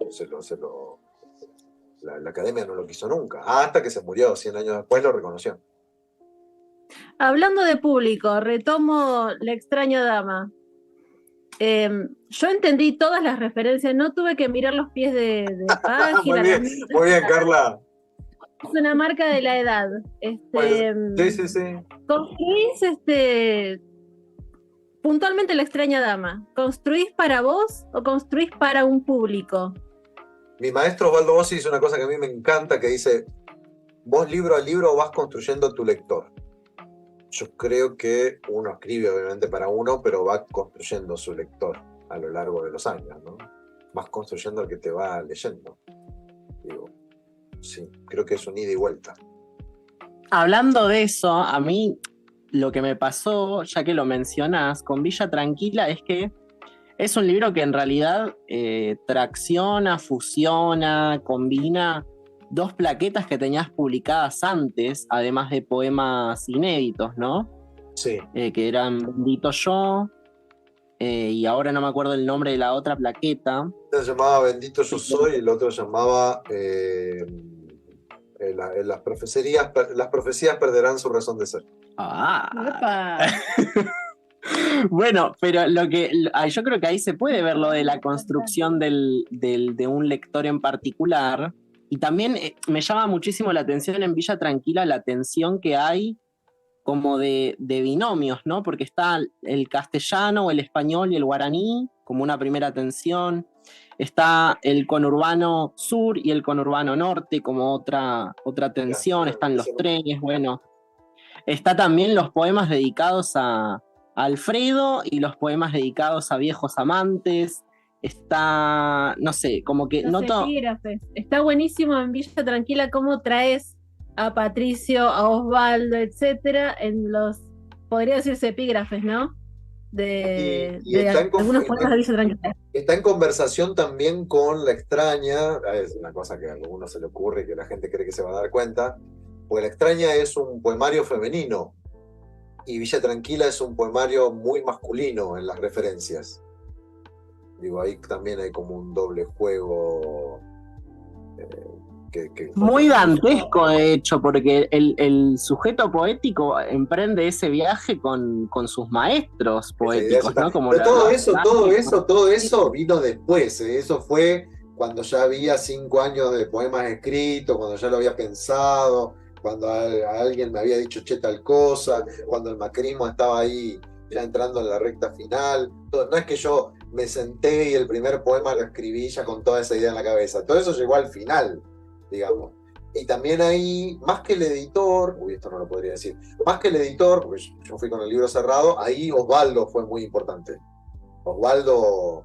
la academia no lo quiso nunca, hasta que se murió, 100 años después lo reconoció. Hablando de público, retomo La extraña dama. Yo entendí todas las referencias, no tuve que mirar los pies de página. Muy bien, Carla. Es una marca de la edad. Sí. ¿Construís puntualmente La extraña dama? ¿Construís para vos o construís para un público? Mi maestro Osvaldo Bossi dice una cosa que a mí me encanta, que dice, vos libro a libro vas construyendo tu lector. Yo creo que uno escribe obviamente para uno, pero va construyendo su lector a lo largo de los años, ¿no? Vas construyendo el que te va leyendo. Digo, sí, creo que es un ida y vuelta. Hablando de eso, a mí lo que me pasó, ya que lo mencionás, con Villa Tranquila es que es un libro que en realidad tracciona, fusiona, combina dos plaquetas que tenías publicadas antes, además de poemas inéditos, ¿no? Sí. Que eran Bendito Yo, y ahora no me acuerdo el nombre de la otra plaqueta. Se llamaba Bendito Yo Soy, y el otro se llamaba las profecías perderán su razón de ser. Bueno, pero yo creo que ahí se puede ver lo de la construcción de un lector en particular. Y también me llama muchísimo la atención en Villa Tranquila la tensión que hay como de binomios, ¿no? Porque está el castellano, el español y el guaraní como una primera tensión. Está el conurbano sur y el conurbano norte como otra tensión. Están los trenes, bueno. Está también los poemas dedicados a Alfredo y los poemas dedicados a viejos amantes. Está, no sé, como que noto... epígrafes. Está buenísimo en Villa Tranquila cómo traes a Patricio, a Osvaldo, etcétera, en los, podría decirse epígrafes, ¿no? De algunos poemas de Villa Tranquila. Está en conversación también con La extraña, es una cosa que a algunos se le ocurre y que la gente cree que se va a dar cuenta, porque La extraña es un poemario femenino y Villa Tranquila es un poemario muy masculino en las referencias. Digo, ahí también hay como un doble juego que Muy dantesco, de hecho, porque el sujeto poético emprende ese viaje con sus maestros esa idea poéticos, está. ¿no? Como Pero todo Sí, eso, todo eso vino después, ¿eh? Eso fue cuando ya había 5 años de poemas escritos, cuando ya lo había pensado, cuando a alguien me había dicho che tal cosa, cuando el macrismo estaba ahí ya entrando en la recta final. No es que yo me senté y el primer poema lo escribí ya con toda esa idea en la cabeza. Todo eso llegó al final, digamos. Y también ahí, más que el editor, uy, esto no lo podría decir, más que el editor, porque yo fui con el libro cerrado, ahí Osvaldo fue muy importante. Osvaldo,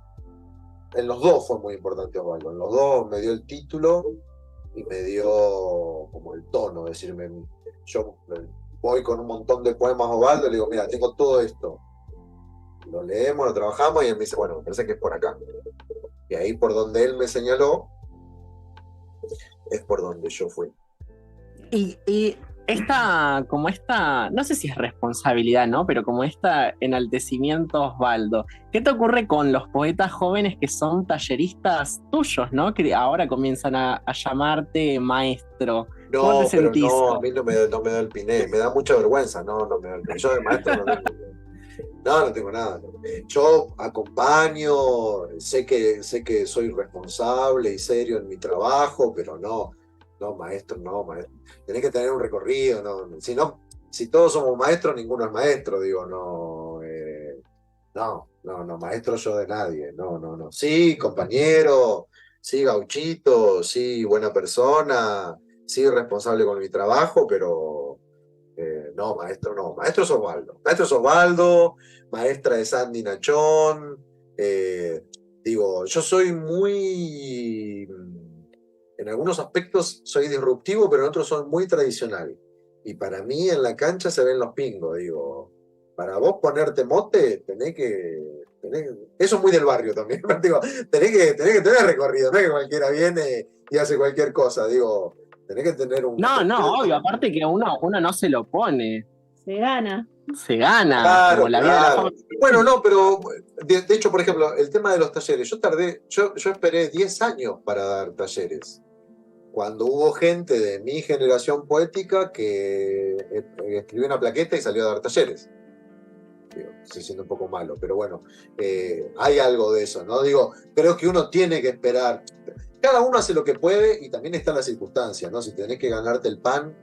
en los dos fue muy importante Osvaldo. En los dos me dio el título y me dio como el tono, decirme, yo voy con un montón de poemas a Osvaldo y le digo, mira, tengo todo esto. Lo leemos, lo trabajamos y él me dice, bueno, me parece que es por acá. Y ahí por donde él me señaló, es por donde yo fui. Y no sé si es responsabilidad, ¿no? Pero como esta enaltecimiento, Osvaldo, ¿qué te ocurre con los poetas jóvenes que son talleristas tuyos, ¿no? Que ahora comienzan a llamarte maestro. ¿Cómo te No, pero sentís? no, a mí no me da el piné, me da mucha vergüenza, no me da el piné. Yo de maestro no tengo nada. Yo acompaño, sé que soy responsable y serio en mi trabajo, pero no, maestro. Tenés que tener un recorrido, no. Si no, si todos somos maestros, ninguno es maestro, digo, no. Maestro yo de nadie, no. Sí, compañero, sí, gauchito, sí, buena persona, sí, responsable con mi trabajo, pero no, maestro no. Maestro es Osvaldo. Maestro es Osvaldo, maestra es Sandy Nachón. Digo, yo soy muy. En algunos aspectos soy disruptivo, pero en otros soy muy tradicional. Y para mí en la cancha se ven los pingos, digo. Para vos ponerte mote, eso es muy del barrio también. Digo, tenés que tener recorrido, no es que cualquiera viene y hace cualquier cosa, digo. Tenés que tener un. No, obvio, aparte que uno no se lo pone, Se gana. se gana, Claro, como la vida de la fama. Bueno, no, pero de hecho, por ejemplo, el tema de los talleres, yo esperé 10 años para dar talleres. Cuando hubo gente de mi generación poética que escribió una plaqueta y salió a dar talleres. Digo, estoy siendo un poco malo, pero bueno, hay algo de eso, ¿no? Digo, creo que uno tiene que esperar. Cada uno hace lo que puede y también están las circunstancias, ¿no? Si tenés que ganarte el pan,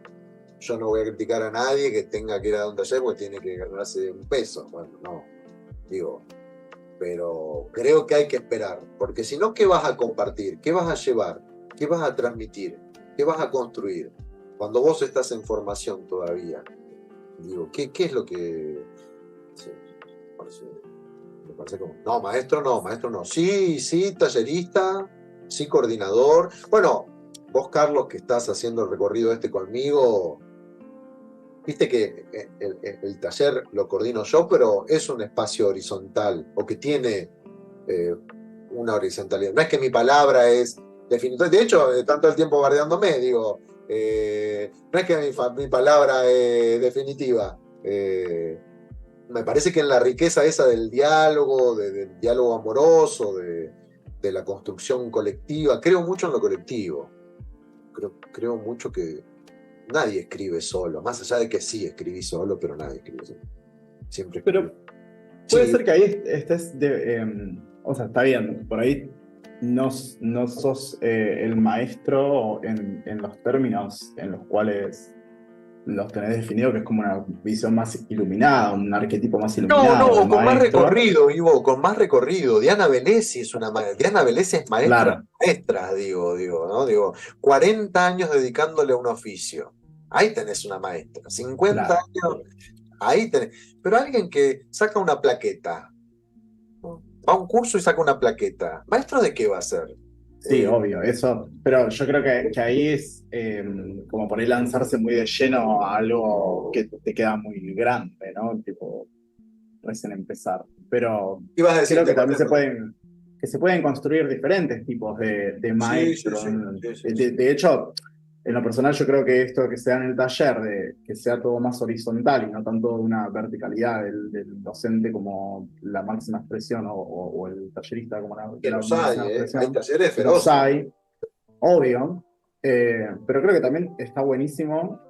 yo no voy a criticar a nadie que tenga que ir a dar un taller porque tiene que ganarse un peso. Bueno, no, digo, pero creo que hay que esperar, porque si no, ¿qué vas a compartir? ¿Qué vas a llevar? ¿Qué vas a transmitir? ¿Qué vas a construir? Cuando vos estás en formación todavía, digo, ¿qué es lo que...? Sí, me parece como... No, maestro no. Sí, tallerista, sí, coordinador. Bueno, vos, Carlos, que estás haciendo el recorrido conmigo, viste que el taller lo coordino yo, pero es un espacio horizontal, o que tiene una horizontalidad. No es que mi palabra es definitiva. De hecho, tanto el tiempo bardeándome, digo, no es que mi palabra es definitiva. Me parece que en la riqueza esa del diálogo amoroso, de la construcción colectiva, creo mucho en lo colectivo. Creo mucho que nadie escribe solo, más allá de que sí escribí solo, pero nadie escribe solo. Siempre escribí. Pero puede ser que ahí estés, o sea, está bien, por ahí no sos el maestro en los términos en los cuales los tenés definido, que es como una visión más iluminada, un arquetipo más iluminado. No, con más recorrido, Ivo, con más recorrido. Diana Velesi es Diana Velesi es maestra, claro. Maestra, digo, ¿no? Digo, 40 años dedicándole a un oficio. Ahí tenés una maestra. 50 claro. años, ahí tenés. Pero alguien que saca una plaqueta, va a un curso y saca una plaqueta, ¿maestro de qué va a ser? Sí, obvio, eso, pero yo creo que ahí es como por ahí lanzarse muy de lleno a algo que te queda muy grande, ¿no? Tipo, recién empezar. Pero creo que también se pueden construir diferentes tipos de maestros. Sí. De hecho, en lo personal yo creo que esto que sea en el taller, de que sea todo más horizontal y no tanto una verticalidad del docente como la máxima expresión o el tallerista como la que los máxima hay expresión. talleres feroces. Los hay, obvio. Pero creo que también está buenísimo,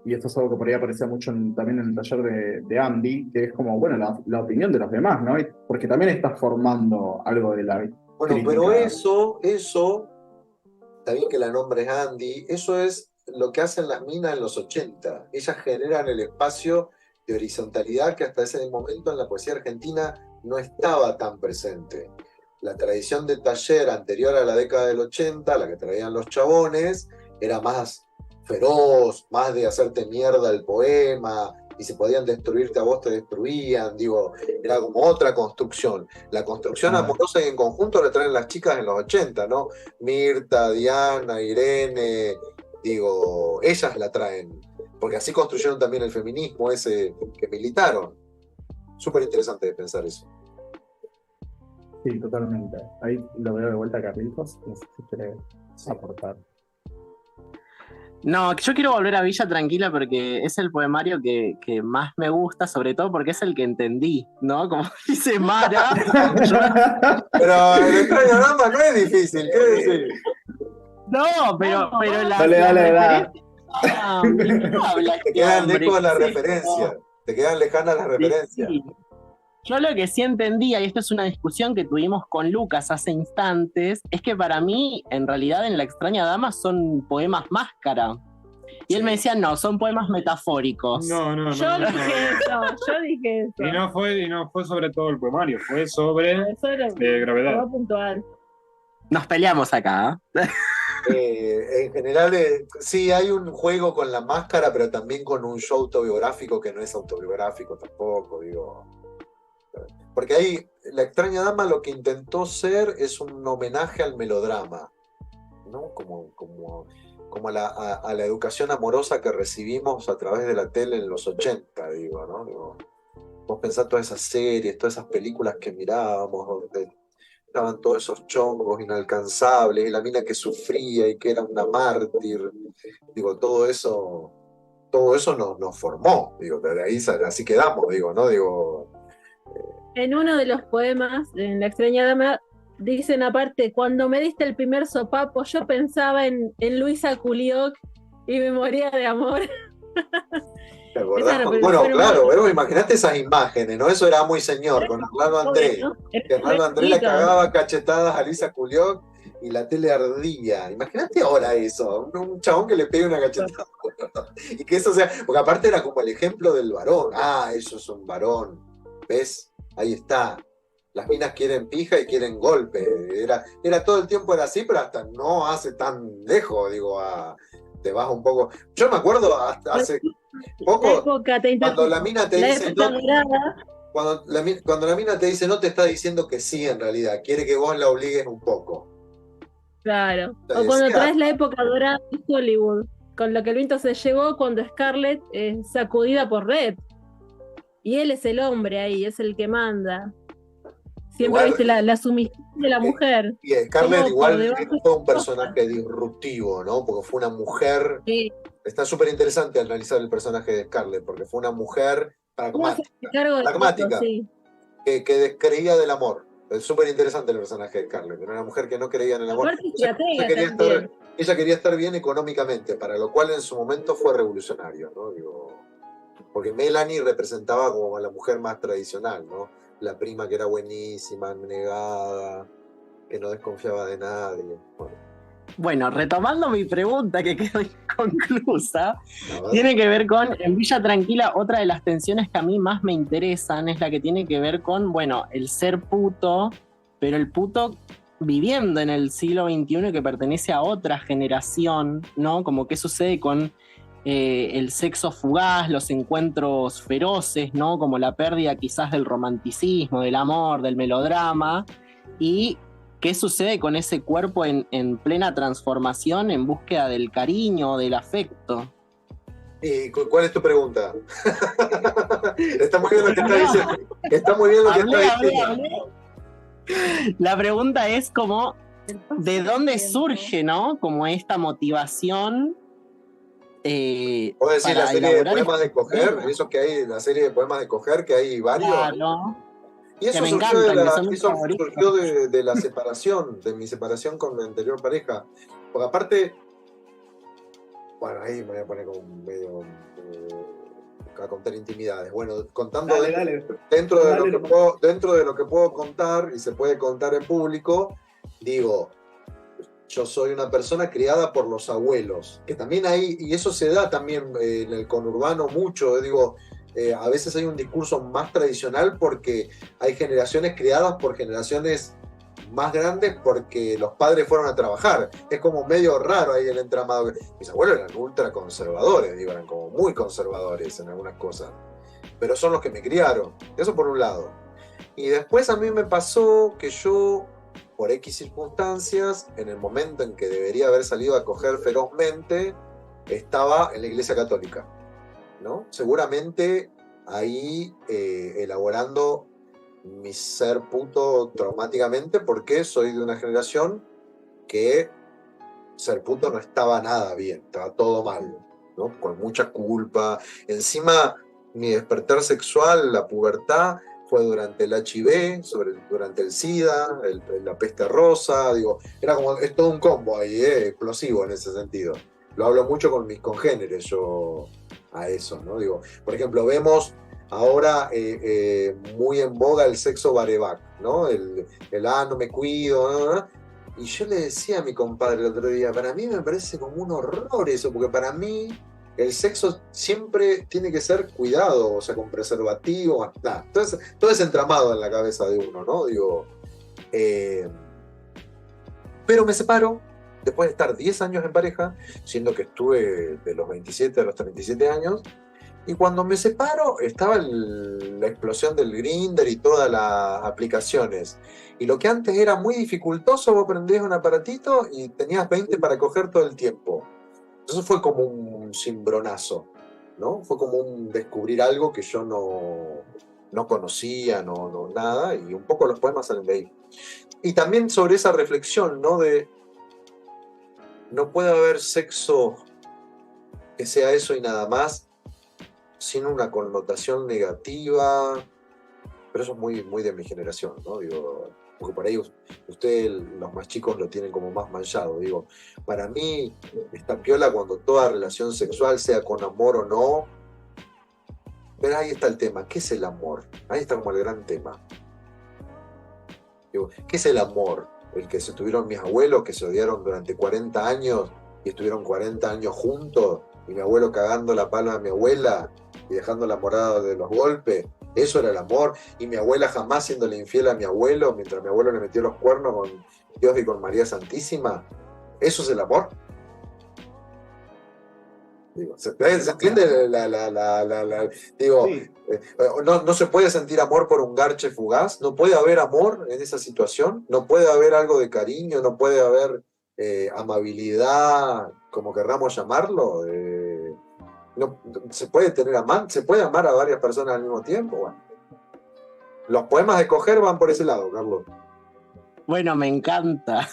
y esto es algo que por ahí aparecía mucho también en el taller de Andy, que es como, bueno, la opinión de los demás, ¿no? Porque también estás formando algo de la Bueno, pero crítica. eso, está bien que la nombres Andy, eso es lo que hacen las minas en los 80. Ellas generan el espacio de horizontalidad que hasta ese momento en la poesía argentina no estaba tan presente. La tradición de taller anterior a la década del 80, la que traían los chabones, era más feroz, más de hacerte mierda el poema, y si podían destruirte a vos te destruían, digo, era como otra construcción. La construcción amorosa y en conjunto la traen las chicas en los 80, ¿no? Mirta, Diana, Irene, digo, ellas la traen, porque así construyeron también el feminismo ese que militaron. Súper interesante de pensar eso. Sí, totalmente. Ahí lo veo de vuelta a Carlitos, no sé si quiere aportar. No, yo quiero volver a Villa Tranquila porque es el poemario que más me gusta, sobre todo porque es el que entendí, ¿no? Como dice Mara. Pero el extraño dama no es difícil, ¿qué decir? No, pero la Dale. Te quedan lejos las referencias, te quedan lejanas las referencias. Sí. Yo lo que sí entendía, y esto es una discusión que tuvimos con Lucas hace instantes, es que para mí, en realidad, en La extraña dama son poemas máscara. Y él me decía, no, son poemas metafóricos. No. Yo dije eso. Y no fue sobre todo el poemario, fue sobre Eso era gravedad. algo puntual. Nos peleamos acá. En general, sí, hay un juego con la máscara, pero también con un show autobiográfico que no es autobiográfico tampoco, digo. Porque ahí, La extraña dama lo que intentó ser es un homenaje al melodrama, ¿no? Como a la educación amorosa que recibimos a través de la tele en los 80, digo, ¿no? Digo, vos pensás todas esas series, todas esas películas que mirábamos, donde estaban todos esos chongos inalcanzables, y la mina que sufría y que era una mártir, digo, todo eso nos formó, digo, de ahí así quedamos, digo, ¿no? Digo. En uno de los poemas, en La extraña dama, dicen aparte, cuando me diste el primer sopapo, yo pensaba en Luisa Culioc y me moría de amor. ¿Te acordás? Bueno, claro, pero imagínate esas imágenes, ¿no? Eso era muy señor, con Arnaldo Andrés. ¿no? Que Arnaldo Andrés le cagaba cachetadas a Luisa Culioc y la tele ardía. Imagínate ahora eso, un chabón que le pegue una cachetada. Y que eso sea, porque aparte era como el ejemplo del varón. Ah, eso es un varón. ¿Ves? Ahí está. Las minas quieren pija y quieren golpe. Era todo el tiempo era así, pero hasta no hace tan lejos, digo, te vas un poco. Yo me acuerdo hasta hace poco, cuando la mina te dice cuando la mina te dice no, te está diciendo que sí en realidad, quiere que vos la obligues un poco. Claro. O cuando traes la época dorada de Hollywood, con lo que el viento se llevó cuando Scarlett es sacudida por Red. Y él es el hombre ahí, es el que manda. Siempre viste la sumisión de la mujer. Y Scarlett igual fue un personaje disruptivo, ¿no? Porque fue una mujer. Sí. Está súper interesante analizar el personaje de Scarlett, porque fue una mujer pragmática, sí. que descreía del amor. Es súper interesante el personaje de Scarlett. Era una mujer que no creía en el amor. Ella quería estar bien económicamente, para lo cual en su momento fue revolucionario, ¿no? Digo, porque Melanie representaba como a la mujer más tradicional, ¿no? La prima que era buenísima, negada, que no desconfiaba de nadie. Bueno, retomando mi pregunta que quedó inconclusa, tiene que ver con, en Villa Tranquila, otra de las tensiones que a mí más me interesan es la que tiene que ver con, bueno, el ser puto, pero el puto viviendo en el siglo XXI que pertenece a otra generación, ¿no? Como qué sucede con el sexo fugaz, los encuentros feroces, ¿no? Como la pérdida quizás del romanticismo, del amor, del melodrama, y qué sucede con ese cuerpo en plena transformación en búsqueda del cariño, del afecto. ¿Y cuál es tu pregunta? Está muy bien lo que está diciendo. Está muy bien lo que está diciendo. La pregunta es como, ¿de dónde surge, no? Como esta motivación. ¿Puedo decir la serie de poemas de Coger? Eso que hay, la serie de poemas de Coger, que hay varios. Claro. Y eso surgió de la separación, de mi separación con mi anterior pareja. Porque aparte, Bueno, ahí me voy a poner como medio a contar intimidades. Bueno, contando Dale. dentro de Dale, lo que puedo, dentro de lo que puedo contar y se puede contar en público, digo, yo soy una persona criada por los abuelos, que también hay, y eso se da también en el conurbano mucho, digo, a veces hay un discurso más tradicional porque hay generaciones criadas por generaciones más grandes porque los padres fueron a trabajar. Es como medio raro ahí el entramado. Mis abuelos eran ultra conservadores, digo, eran como muy conservadores en algunas cosas, pero son los que me criaron. Eso por un lado. Y después a mí me pasó que yo, por X circunstancias, en el momento en que debería haber salido a coger ferozmente, estaba en la Iglesia Católica, ¿no? Seguramente ahí elaborando mi ser puto traumáticamente, porque soy de una generación que ser puto no estaba nada bien, estaba todo mal, ¿no? Con mucha culpa. Encima, mi despertar sexual, la pubertad, fue durante el HIV, durante el SIDA, la peste rosa, digo, era como, es todo un combo ahí, explosivo en ese sentido. Lo hablo mucho con mis congéneres yo a eso, ¿no? Digo, por ejemplo, vemos ahora muy en boga el sexo bareback, ¿no? No me cuido, ¿no? Y yo le decía a mi compadre el otro día, para mí me parece como un horror eso, porque para mí el sexo siempre tiene que ser cuidado, o sea, con preservativo, todo es entramado en la cabeza de uno, ¿no? Digo, pero me separo después de estar 10 años en pareja, siendo que estuve de los 27 a los 37 años, y cuando me separo estaba la explosión del Grindr y todas las aplicaciones. Y lo que antes era muy dificultoso, vos prendías un aparatito y tenías 20 para coger todo el tiempo. Eso fue como un cimbronazo, ¿no? Fue como un descubrir algo que yo no conocía, nada, y un poco los poemas salen de ahí. Y también sobre esa reflexión, ¿no? De no puede haber sexo que sea eso y nada más, sin una connotación negativa, pero eso es muy, muy de mi generación, ¿no? Digo, porque por ahí ustedes, los más chicos, lo tienen como más manchado. Digo, para mí está piola cuando toda relación sexual, sea con amor o no, pero ahí está el tema, ¿qué es el amor? Ahí está como el gran tema. Digo, ¿qué es el amor? El que se tuvieron mis abuelos, que se odiaron durante 40 años y estuvieron 40 años juntos, y mi abuelo cagando la pala a mi abuela y dejando la morada de los golpes. Eso era el amor. Y mi abuela jamás siéndole infiel a mi abuelo, mientras mi abuelo le metió los cuernos con Dios y con María Santísima. ¿Eso es el amor? Digo, ¿se entiende digo, Sí. no se puede sentir amor por un garche fugaz? ¿No puede haber amor en esa situación? ¿No puede haber algo de cariño? ¿No puede haber amabilidad, como querramos llamarlo? No, ¿se puede ¿se puede amar a varias personas al mismo tiempo? Bueno, los poemas de coger van por ese lado, Carlos. Bueno, me encanta.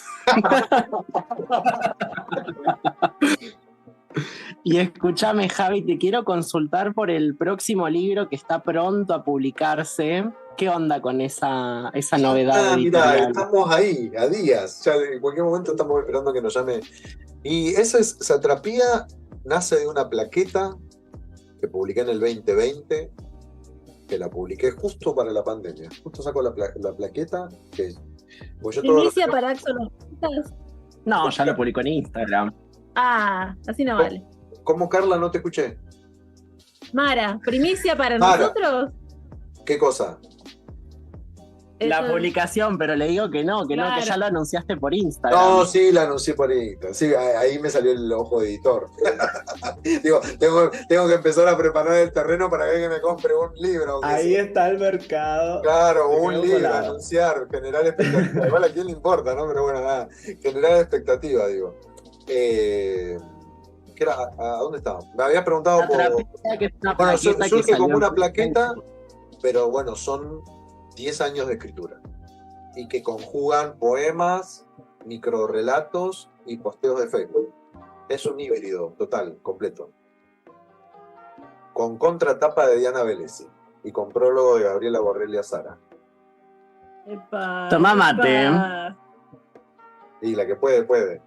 Y escúchame, Javi, te quiero consultar por el próximo libro que está pronto a publicarse. ¿Qué onda con esa novedad Mirá, editorial? estamos ahí, a días. Ya en cualquier momento estamos esperando que nos llame. Y esa es Satrapía, nace de una plaqueta que publiqué en el 2020, que la publiqué justo para la pandemia. Justo saco la plaqueta. Pues Primicia para Axolotistas. No, ya lo publicó en Instagram. Ah, así no vale. ¿Cómo, Carla? No te escuché. Mara, primicia para Mara. nosotros. ¿Qué cosa? La Eso- publicación, pero le digo que no, que Claro. ya lo anunciaste por Instagram. No, sí, la anuncié por Instagram. Sí, ahí me salió el ojo de editor. Digo, tengo que empezar a preparar el terreno para que me compre un libro. Ahí está el mercado. Claro, Me un quedo libro, colado. anunciar, generar expectativa. Igual a quién le importa, ¿no? Pero bueno, nada, generar expectativa, digo. ¿Qué era? ¿A dónde estaba? Me habías preguntado por... Satrapía, que es una Bueno, plaqueta que surge salió como una en- plaqueta, pero bueno, son 10 años de escritura. Y que conjugan poemas, microrelatos y posteos de Facebook. Es un híbrido total, completo. Con contratapa de Diana Velesi y con prólogo de Gabriela Borrelli Sara. Epa, Tomá mate. epa. Y la que puede, puede.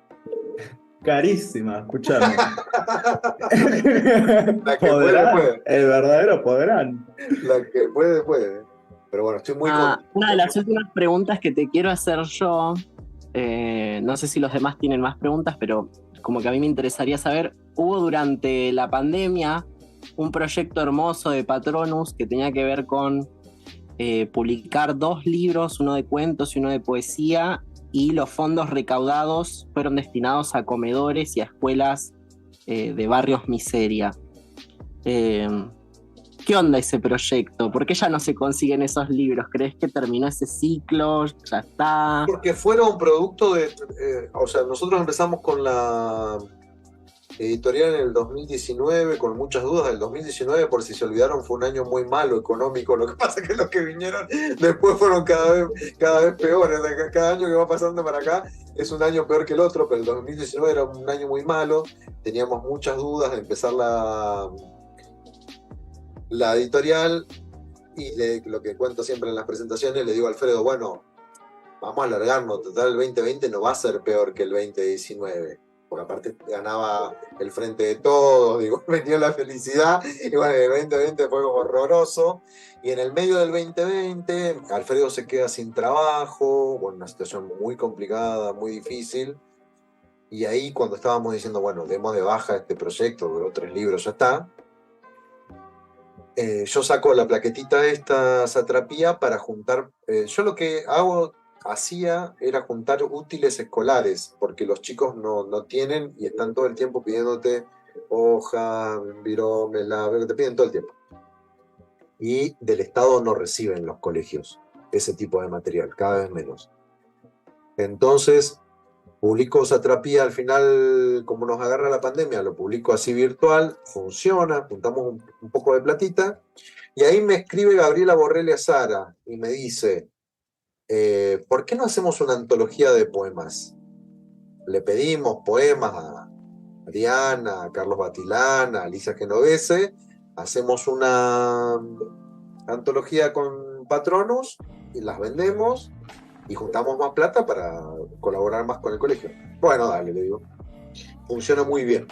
carísima, escuchame. La que puede. El verdadero podrán. La que puede. Pero bueno, estoy muy contento. Una de las últimas preguntas que te quiero hacer yo, no sé si los demás tienen más preguntas, pero como que a mí me interesaría saber, hubo durante la pandemia un proyecto hermoso de Patronus que tenía que ver con publicar 2 libros, uno de cuentos y uno de poesía, y los fondos recaudados fueron destinados a comedores y a escuelas de barrios miseria. ¿Qué onda ese proyecto? ¿Por qué ya no se consiguen esos libros? ¿Crees que terminó ese ciclo? ¿Ya está? Porque fueron producto de... o sea, nosotros empezamos con la editorial en el 2019, con muchas dudas. El 2019, por si se olvidaron, fue un año muy malo económico. Lo que pasa es que los que vinieron después fueron cada vez peores. Cada año que va pasando para acá es un año peor que el otro, pero el 2019 era un año muy malo. Teníamos muchas dudas de empezar la editorial, y lo que cuento siempre en las presentaciones, le digo a Alfredo, bueno, vamos a alargarnos, total el 2020 no va a ser peor que el 2019. Por aparte ganaba el Frente de Todos, digo, venía la felicidad, y bueno, el 2020 fue horroroso, y en el medio del 2020 Alfredo se queda sin trabajo, bueno, una situación muy complicada, muy difícil, y ahí cuando estábamos diciendo, bueno, demos de baja este proyecto, duró 3 libros, ya está, yo saco la plaquetita de esta satrapía para juntar, yo lo que hacía era juntar útiles escolares, porque los chicos no tienen y están todo el tiempo pidiéndote hoja, virome, te piden todo el tiempo. Y del Estado no reciben los colegios ese tipo de material, cada vez menos. Entonces, publico satrapía al final, como nos agarra la pandemia, lo publico así virtual, funciona, juntamos un poco de platita, y ahí me escribe Gabriela Borrelli Azara y me dice, ¿por qué no hacemos una antología de poemas? Le pedimos poemas a Diana, a Carlos Batilán, a Alicia Genovese, hacemos una antología con Patronus y las vendemos y juntamos más plata para colaborar más con el colegio. Bueno, dale, le digo. Funciona muy bien.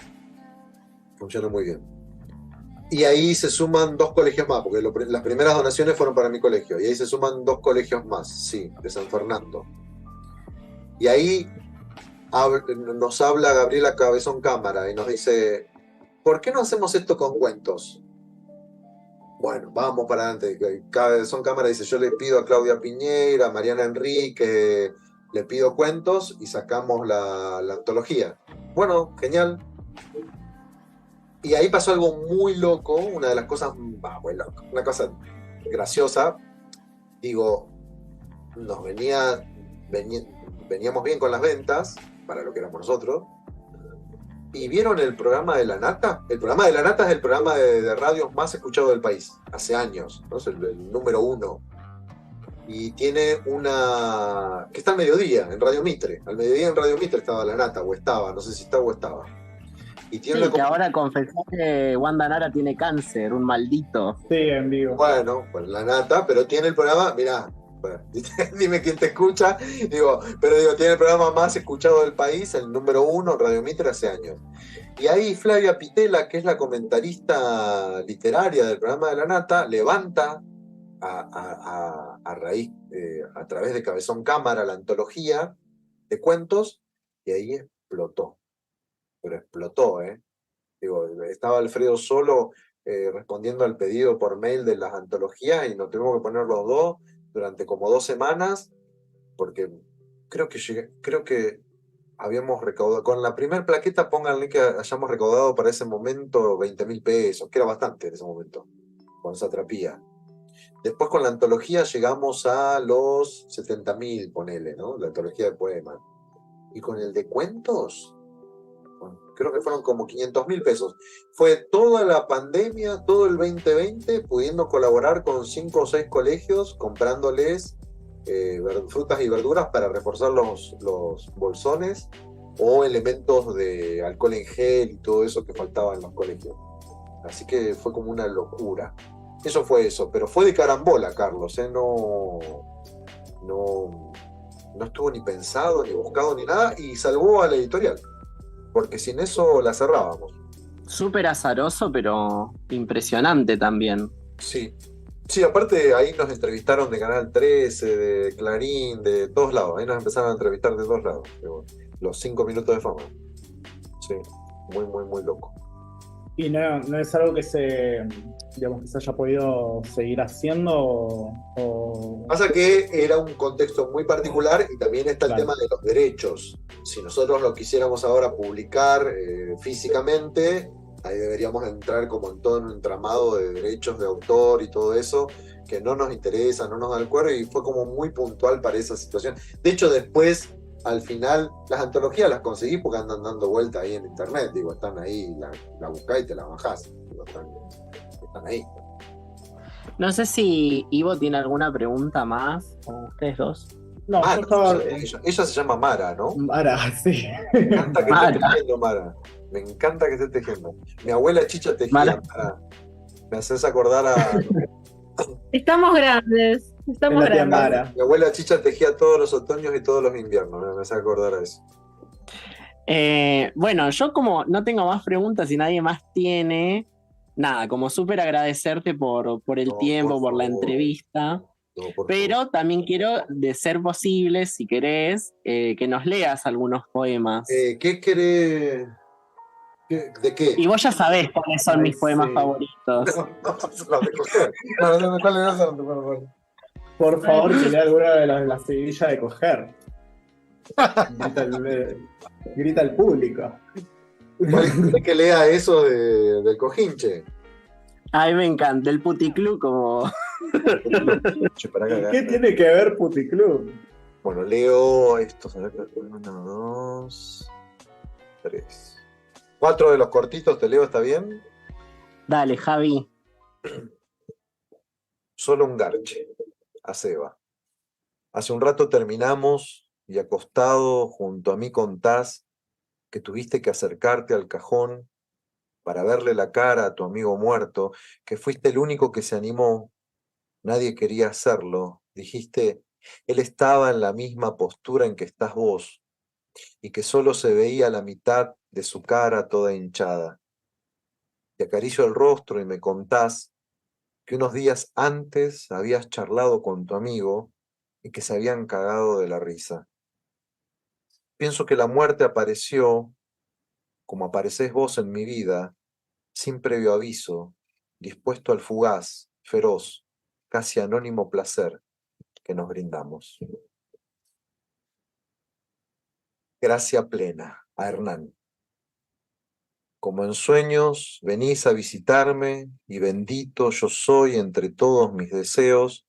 Y ahí se suman 2 colegios más, porque las primeras donaciones fueron para mi colegio, y ahí se suman 2 colegios más, sí, de San Fernando. Y ahí nos habla Gabriela Cabezón Cámara y nos dice, ¿por qué no hacemos esto con cuentos? Bueno, vamos para adelante. Cabezón Cámara dice, yo le pido a Claudia Piñera, a Mariana Enrique, le pido cuentos y sacamos la antología. Bueno, genial. Y ahí pasó algo muy loco, una de las cosas, bueno, una cosa graciosa. Digo, veníamos bien con las ventas, para lo que éramos nosotros. ¿Y vieron el programa de La Nata? El programa de La Nata es el programa de radios más escuchado del país, hace años, ¿no? Es el número 1. Y tiene una... que está al mediodía, en Radio Mitre. Al mediodía en Radio Mitre estaba La Nata, o estaba, no sé si está o estaba. Y tiene que ahora confesó que Wanda Nara tiene cáncer, un maldito. Sí, en vivo. Bueno, pues La Nata, pero tiene el programa, mirá, dime quién te escucha, pero tiene el programa más escuchado del país, el número 1, Radio Mitre, hace años. Y ahí Flavia Pitela, que es la comentarista literaria del programa de La Nata, levanta a raíz, a través de Cabezón Cámara, la antología de cuentos, y ahí explotó. Pero explotó, estaba Alfredo solo respondiendo al pedido por mail de las antologías y nos tuvimos que poner los 2 durante como 2 semanas, porque creo que habíamos recaudado, con la primera plaqueta, pónganle que hayamos recaudado para ese momento 20.000 pesos, que era bastante en ese momento, con satrapía. Después con la antología llegamos a los 70.000, ponele, ¿no? La antología de poemas. Y con el de cuentos, creo que fueron como 500.000 pesos. Fue toda la pandemia, todo el 2020, pudiendo colaborar con 5 o 6 colegios, comprándoles frutas y verduras para reforzar los bolsones, o elementos de alcohol en gel y todo eso que faltaba en los colegios. Así que fue como una locura. Eso fue eso, pero fue de carambola, Carlos, no estuvo ni pensado, ni buscado, ni nada, y salvó a la editorial. porque sin eso la cerrábamos. Súper azaroso, pero impresionante también. Sí. Sí, aparte ahí nos entrevistaron de Canal 13, de Clarín, de todos lados. Ahí nos empezaron a entrevistar de todos lados. Los 5 minutos de fama. Sí, muy, muy, muy loco. Y no es algo que digamos, que se haya podido seguir haciendo o... Pasa que era un contexto muy particular y también está el Claro. tema de los derechos. Si nosotros lo quisiéramos ahora publicar físicamente, ahí deberíamos entrar como en todo un entramado de derechos de autor y todo eso, que no nos interesa, no nos da el cuero, y fue como muy puntual para esa situación. De hecho, después, al final, las antologías las conseguí porque andan dando vuelta ahí en internet, digo, están ahí, la buscás y te la bajás, digo, están ahí. No sé si Ivo tiene alguna pregunta más, o ustedes dos. No, yo estaba... Ella se llama Mara, ¿no? Mara, sí. Me encanta que Mara. esté tejiendo, Mara. Me encanta que esté tejiendo. Mi abuela Chicha tejía, Mara. Mara. Me haces acordar a... Estamos grandes. Estamos Es la tía grandes. Mara. Mi abuela Chicha tejía todos los otoños y todos los inviernos. Me hace acordar a eso. Bueno, yo como no tengo más preguntas y nadie más tiene, nada, como súper agradecerte por el No, tiempo, por la favor. entrevista, No, por pero favor. también quiero, de ser posible, si querés, que nos leas algunos poemas. ¿Qué querés? ¿De qué? Y vos ya sabés cuáles son Ay, mis poemas sí. favoritos. No, de coger. No, ¿cuáles no son tus favoritos? Por favor, que lea alguna de la seguidilla de coger. Grita el público. ¿Querés que lea eso del cojinche? A mí me encanta, el puticlub como... Che, pará que acá- ¿Qué tiene que ver Puticlub? Bueno, leo estos. A ver, 1, 2, 3. 4 de los cortitos te leo, ¿está bien? Dale, Javi. Solo un garche. A Seba. Hace un rato terminamos y acostado junto a mí contás que tuviste que acercarte al cajón para verle la cara a tu amigo muerto, que fuiste el único que se animó. Nadie quería hacerlo. Dijiste, él estaba en la misma postura en que estás vos, y que solo se veía la mitad de su cara toda hinchada. Te acaricio el rostro y me contás que unos días antes habías charlado con tu amigo y que se habían cagado de la risa. Pienso que la muerte apareció, como aparecés vos en mi vida, sin previo aviso, dispuesto al fugaz, feroz, casi anónimo placer que nos brindamos. Gracia plena a Hernán. Como en sueños venís a visitarme y bendito yo soy entre todos mis deseos,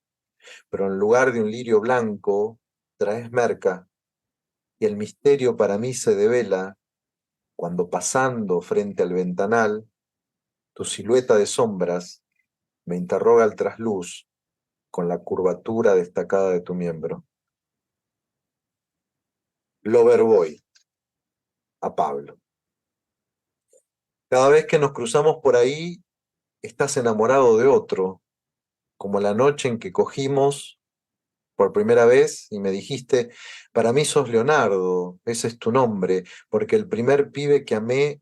pero en lugar de un lirio blanco traes merca y el misterio para mí se devela cuando pasando frente al ventanal tu silueta de sombras me interroga al trasluz con la curvatura destacada de tu miembro. Loverboy, a Pablo. Cada vez que nos cruzamos por ahí, estás enamorado de otro, como la noche en que cogimos por primera vez y me dijiste, para mí sos Leonardo, ese es tu nombre, porque el primer pibe que amé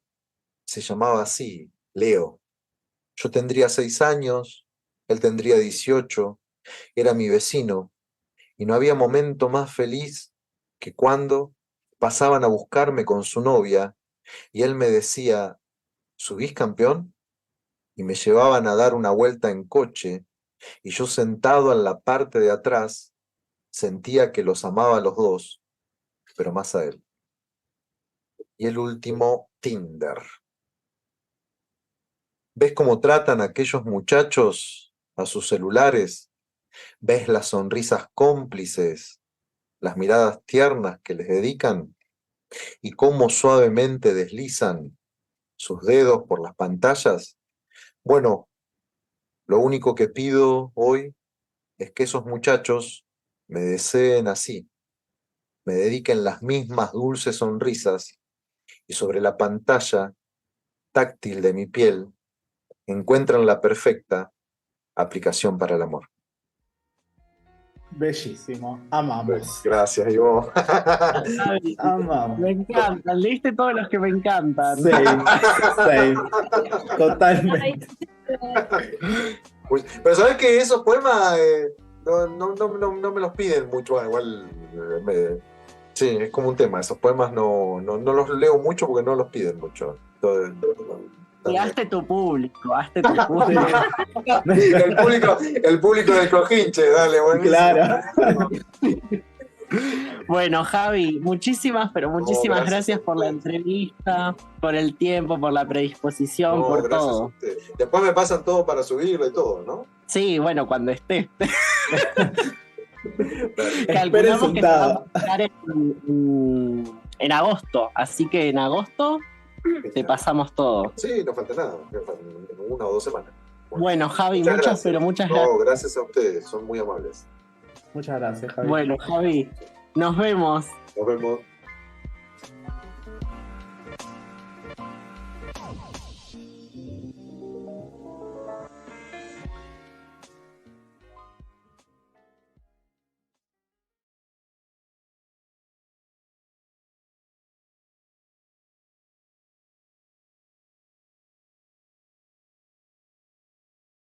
se llamaba así, Leo. Yo tendría 6 años, él tendría 18, era mi vecino, y no había momento más feliz que cuando pasaban a buscarme con su novia y él me decía, ¿subís, campeón? Y me llevaban a dar una vuelta en coche y yo sentado en la parte de atrás sentía que los amaba a los dos, pero más a él. Y el último, Tinder. ¿Ves cómo tratan aquellos muchachos a sus celulares? ¿Ves las sonrisas cómplices, las miradas tiernas que les dedican? ¿Y cómo suavemente deslizan sus dedos por las pantallas? Bueno, lo único que pido hoy es que esos muchachos me deseen así, me dediquen las mismas dulces sonrisas y sobre la pantalla táctil de mi piel encuentran la perfecta aplicación para el amor. Bellísimo. Amamos. Gracias, Ivo. Javi, Amamos. me encantan, leíste todos los que me encantan. Sí, sí. Totalmente. Uy, pero sabes que esos poemas no me los piden mucho. Igual sí, es como un tema. Esos poemas no los leo mucho porque no los piden mucho. Y hazte tu público, hazte tu público. El público del cojinche, dale, buenísimo. Claro. Bueno, Javi, muchísimas gracias gracias a por la ustedes. entrevista, por el tiempo, por la predisposición, No, por gracias a todo. ustedes. Después me pasan todo para subirlo y todo, ¿no? Sí, bueno, cuando esté. Dale. Calculamos que se va a sentado. pasar en agosto, así que en agosto te pasamos todo. Sí, no falta nada. En 1 o 2 semanas. Bueno, Javi, muchas muchas, gracias. pero muchas gracias. No, gracias a ustedes, son muy amables. Muchas gracias, Javi. Bueno, Javi, nos vemos. Nos vemos.